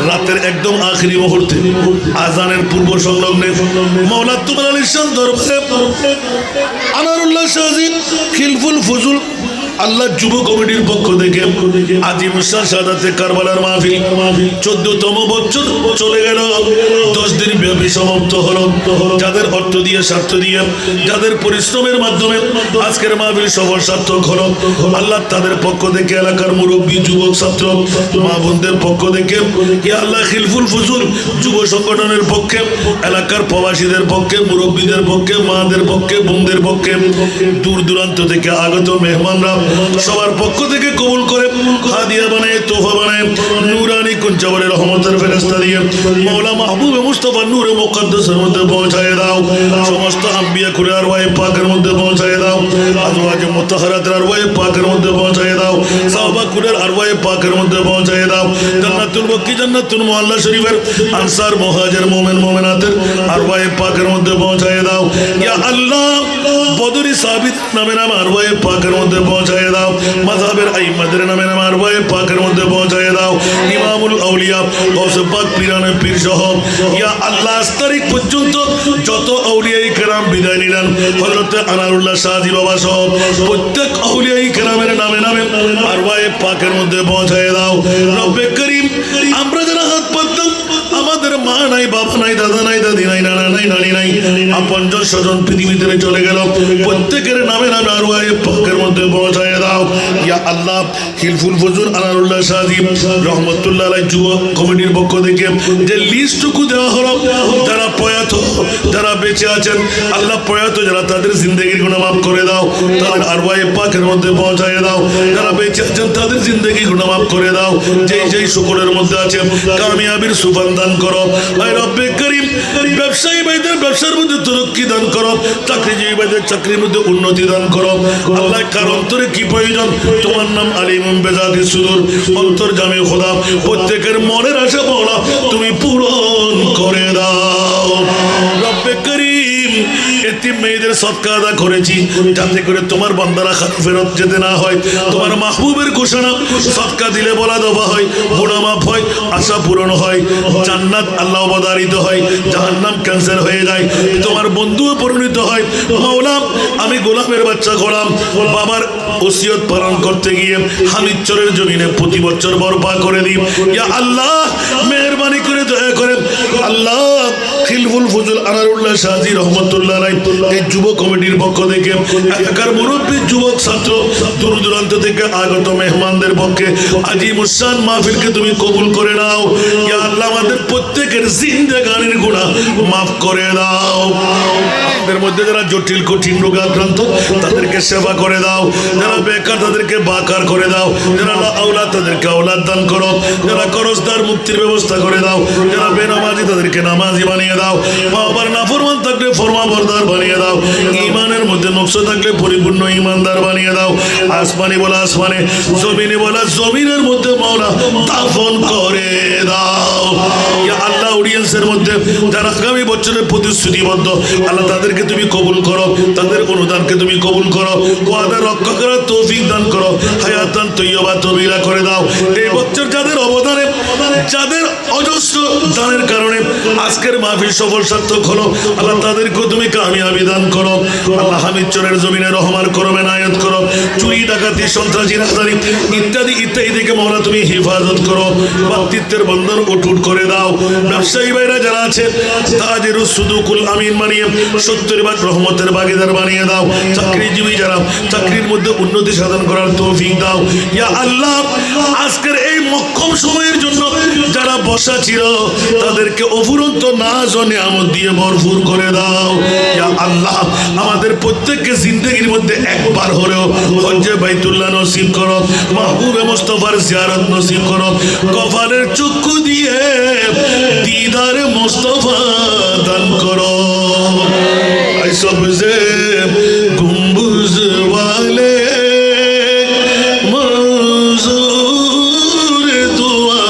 রাতের একদম আখেরি মুহূর্তে আজানের পূর্ব সংলগ্নে মাওলা তোমার আলিশান দরবারে আনারুল্লাহ শাহজি খিলফুল ফুজুল আল্লাহ যুব কমিটির পক্ষ থেকে আজিম শাহাদাতে কারবালার মাহফিল 14তম বছর চলে গেল, 10 দিন ব্যাপী সমাপ্ত হলো। যাদের অর্থ দিয়ে স্বার্থ দিয়ে যাদের পরিশ্রমের মাধ্যমে আজকের মাহফিল সফল সার্থক হলো, আল্লাহ তাদের পক্ষ থেকে এলাকার মুরব্বী যুবক ছাত্র মা বোনদের পক্ষ থেকে ইয়া আল্লাহ খিলফুল ফুজুল যুব সংগঠনের পক্ষে এলাকার প্রবাসীদের পক্ষে মুরব্বীদের পক্ষে মাদের পক্ষে বোনদের পক্ষে দূর দূরান্ত থেকে আগত মেহমানরা সবার পক্ষ থেকে কবুল করে হাদিয়া বানায় তোহফা বানায় নূরানি কুঞ্জাবরের রহমতের ফেরেশতা দিয়ে মাওলা মাহবুবে মুস্তাফা নূরে মুকদ্দাসের মধ্যে পৌঁছায় দাও। সমস্ত আম্বিয়া কুলের আরওয়ায়ে পাকের মধ্যে পৌঁছায় দাও, আজওয়াজে মুতাহহারাতের আরওয়ায়ে পাকের মধ্যে পৌঁছায় দাও, সাহাবা কুলের আরওয়ায়ে পাকের মধ্যে পৌঁছায় দাও। জান্নাতুল বাকি জান্নাতুল মুআল্লা শরীফের আনসার মুহাজির মুমিন মুমিনাতের আরওয়ায়ে পাকের মধ্যে পৌঁছায় দাও। ইয়া আল্লাহ বদরি সাবিত নামে নাম আরওয়ায়ে পাকের মধ্যে পৌঁছায় দাও, মাযহাবের আইম্মাদের নামে নাম আরওয়ায়ে পাকের মধ্যে পৌঁছায় দাও। ইমামুল আউলিয়া গৌসে পাক পীরানে পীর সহ ইয়া আল্লাহ 8 তারিখ পর্যন্ত যত আউলিয়ায়ে কেরাম বিদায় নিলেন, হযরত আনারুল্লাহ শাহজি বাবা সহ প্রত্যেক আউলিয়ায়ে কেরামের নামে নামে আরওয়ায়ে পাকের মধ্যে পৌঁছায় দাও। রব্বে করিম, আমরা যারা হাত পাততাম আমাদের মা নাই, বাবা নাই, দাদা নাই, দাদি নাই, নানা নাই, নানি নাই, আপনজন স্বজন পৃথিবীতে চলে গেল, প্রত্যেকের নামে নামে আরওয়ায়ে পাকের মধ্যে পৌঁছায় দাও। ইয়া আল্লাহ খিলফুল ফুজুল আনারুল্লাহ শাহজি রহমতুল্লাহ আলাইহি যুব কমিটির পক্ষ থেকে যে লিস্টটুকু দেওয়া হলো, যারা প্রয়াত যারা বেঁচে আছেন আল্লাহ প্রয়াত যারা তাদের জিন্দেগির গুনাহ মাফ করে দাও, তাদের আরওয়ায়ে পাকের মধ্যে পৌঁছায় দাও। যারা বেঁচে আছেন তাদের জিন্দেগি গুনাহ মাফ করে দাও। যেই যেই শুকরের মধ্যে আছে কামিয়াবির সুফান দান করো। আয় রব্বে করিম, ব্যবসায়ী ভাইদের ব্যবসার মধ্যে তরক্কি দান করো, চাকরিজীবী ভাইদের চাকরির মধ্যে উন্নতি দান করো। আল্লাহ কার অন্তরে কি প্রয়োজন, তোমার নাম আলিমুম বেজাতি সুদূর, অন্তর্জামী খোদা প্রত্যেকের মনের আশা মাওলা তুমি পূরণ করে দাও। রব্বে করিম, এতিম মেয়েদের সদকা আদা করেছি যাতে করে তোমার বান্দারা খালি ফেরত যেতে না হয়। তোমার মাহবুবের ঘোষণা সদকা দিলে বলা দফা হয়, গুনাহ মাফ হয়, আশা পূরণ হয়, জান্নাত আল্লাহ অবধারিত হয়, জাহান্নাম ক্যান্সেল হয়ে যায়, তোমার বন্ধুও পরিণত হয়। মাওলা, আমি গোলামের বাচ্চা গোলাম বাবার ওসিয়ত পালন করতে গিয়ে হামিদচরের জমিনে প্রতি বছর বরপা করে দিই। ইয়া আল্লাহ মেহেরবানি করে দয়া করে আল্লাহ খিলফুল ফুজুল আনারুল্লাহ শাহজি রহমতুল্লাহ আলাইহি এই যুব কমিটির পক্ষ থেকে এলাকার মুরব্বী যুবক ছাত্র দূর দূরান্ত থেকে আগত মেহমানদের পক্ষে আজিমুস শান মাহফিলকে তুমি কবুল করে নাও। ইয়া আল্লাহ আমাদের প্রত্যেকের জিন্দেগানির গুনাহ মাফ করে দাও। আমাদের মধ্যে যারা জটিল কঠিন রোগে আক্রান্ত তাদেরকে সেবা করে দাও, যারা বেকার তাদেরকে বাকার করে দাও, যারা আওলাদ তাদেরকে আওলাদ দান করো, যারা করজদার মুক্তির ব্যবস্থা করে দাও, যারা বেনামাজি তাদেরকে নামাজি বানিয়ে দাও। মা বাবার নাফরমান থাকলে ফরমান ফরমা বরদার বানিয়ে দাও, ইমানের মধ্যে নকশ থাকলে পরিপূর্ণ ইমানদার বানিয়ে দাও। আসমানি বলা আসমানে, জমিনে বলা জমিনের মধ্যে মাওলা দাফন করে দাও। ইয়া আল্লাহ, অডিয়েন্সের মধ্যে যারা আগামী বছরের প্রতিশ্রুতিবদ্ধ, আল্লাহ তাদেরকে তুমি কবুল করো, তাদের অনুদানকে তুমি কবুল করো, ওয়াদা রক্ষা করার তৌফিক দান করো, হায়াতান তৈয়বা তবিরা করে দাও। এই বছর যাদের অবদানে, যাদের অজস্র দানের কারণে আজকের মাহফিল সফল সার্থক হলো, আল্লাহ তাদেরকেও তুমি কামিয়াবি দান করো। আল্লাহ হামিদ চরের জমিনে রহমান করো, মেনায়েত করো, চুরি ডাকাতি সন্ত্রাসী রাজধানী ইত্যাদি ইত্যাদি থেকে মওলা তুমি হেফাজত করো, ব্যক্তিত্বের বন্ধন অটুট করে দাও। ব্যবসায়ী ভাইরা যারা আছে তাদের সুদুকুল আমিন বানিয়ে 70 ভাগ রহমতের ভাগীদার বানিয়ে দাও। চাকরিজীবী যারা চাকরির মধ্যে উন্নতি সাধন করার তৌফিক দাও। ইয়া আল্লাহ, আজকের এই মক্ষম সময়ের জন্য যারা বসা ছিল তাদেরকে অফুরন্ত নাজ ও নিয়ামত দিয়ে ভরপুর করে দাও। ইয়া আল্লাহ, আমাদের প্রত্যেককে জিন্দেগির মধ্যে একবার হলেও হজ্জে বাইতুল্লাহ নসিব করো, মাহবুবে মুস্তাফার জিয়ারত নসিব করো, কপালের চক্ষু দিয়ে দিদার মুস্তাফা দান করো। এই সবজে গুম্বুজ ওয়ালে मंजूर दुआ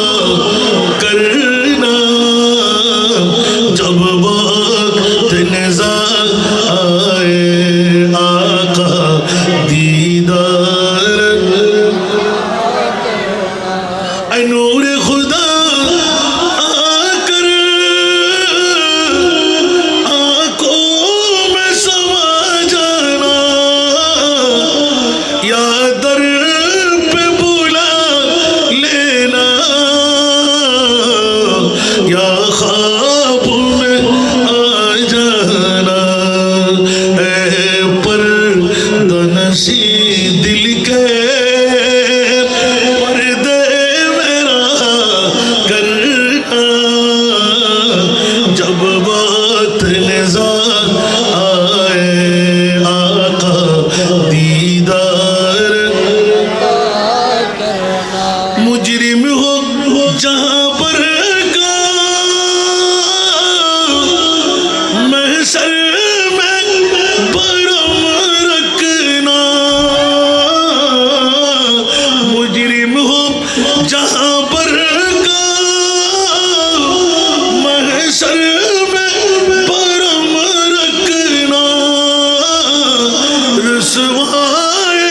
करना, जब वक्त निज़ार आए आका दीदार, ऐ नूर खुदा आकर आंखों में समा जाना, या दर पे बुला लेना, या ख्वाब में आ जाना, ऐ पर्दनशी दिल के पर्दे मेरा करना, जब बात निज़ार आए आका दीदार, मुजरिम हो जहाँ पर का महशर में परम रखना, मुजरिम हो जहाँ पर का महशर में परम रखना, रुसवाए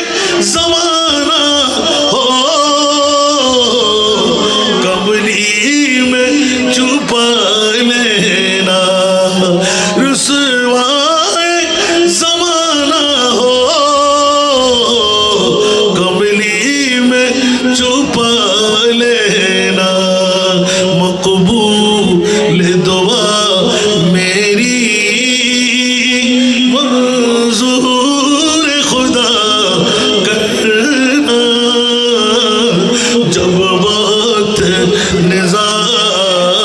ज़माना हो कबरी में छुपा लेना, रुसवाए ज़माना हो कबरी में छुपा लेना, मकबूल दुआ मेरी मंजूर खुदा करना, जब वक्त निज़ार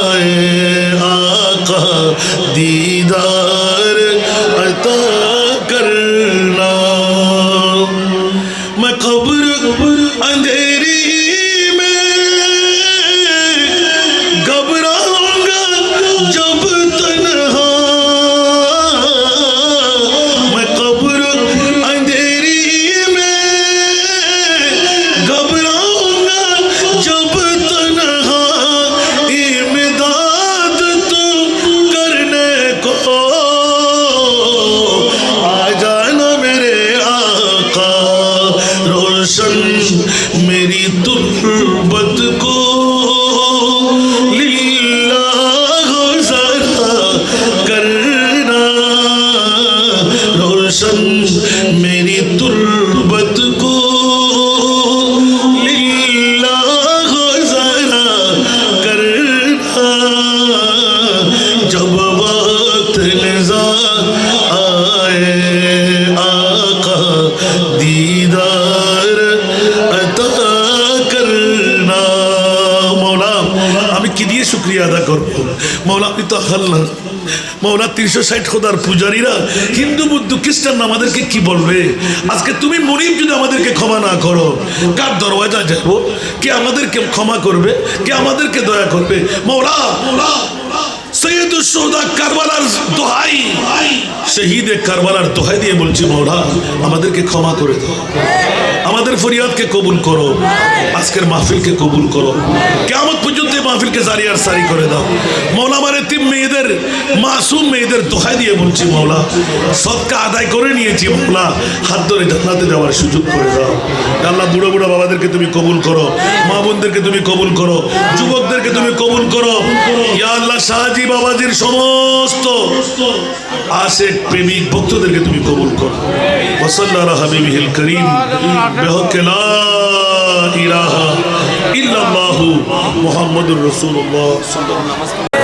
आए आका दीदार अता करना। मैं कब्र अंधेरी में घबराऊंगा जब तन्हा, मैं कब्र अंधेरी में घबराऊंगा जब तन्हा, इमदाद तू करने को आ जाना मेरे आका, रोशन मेरी तुर्बत को लिल्लाह ज़रा करना, रोशन मेरी तुर्बत को लिल्लाह ज़रा करना, जब वक्त निज़ार आए आका दीदार अता करना। मौला, আমি কি দিয়ে শুকরিয়া আদা করব? মৌলা, আপনি তো আল্লাহ। মৌলা, 360 খোদার পূজারীরা হিন্দু বুদ্ধ খ্রিস্টান আমাদেরকে কি বলবে? আজকে তুমি মনিব যদি আমাদেরকে ক্ষমা না করো, কার দরওয়াজা যাব? কে আমাদেরকে ক্ষমা করবে? কে আমাদেরকে দয়া করবে? মৌলা, সৈয়দুস শুহাদা কারবালার দোহাই, শহীদে কারবালার দোহাই দিয়ে বলছি মওলা আমাদেরকে ক্ষমা করে দাও, আমাদের ফরিয়াদকে কবুল করো, আজকের মাহফিলকে কবুল করো, কিয়ামত পর্যন্ত এই মাহফিলকে জারি আর সারি করে দাও মওলা। আমার এতিম মেয়েদের, মাসুম মেয়েদের দোহাই দিয়ে বলছি মওলা সদকা আদায় করে নিয়েছি মওলা, হাত ধরে জান্নাতে যাওয়ার সুযোগ করে দাও আল্লাহ। বুড়ো বুড়ো বাবাদেরকে তুমি কবুল করো, মা বোনদেরকে তুমি কবুল করো, যুবকদেরকে তুমি কবুল করো ইয়া আল্লাহ। শাহজি বাবাজির সমস্ত আশেক প্রেমিক ভক্তদেরকে তুমি কবুল করো। ওয়াসাল্লাল্লাহু আলা হাবিবিহিল করিম বিহক লা ইলাহা ইল্লাল্লাহু মুহাম্মাদুর রাসূলুল্লাহ সাল্লাল্লাহু আলাইহি ওয়াসাল্লাম।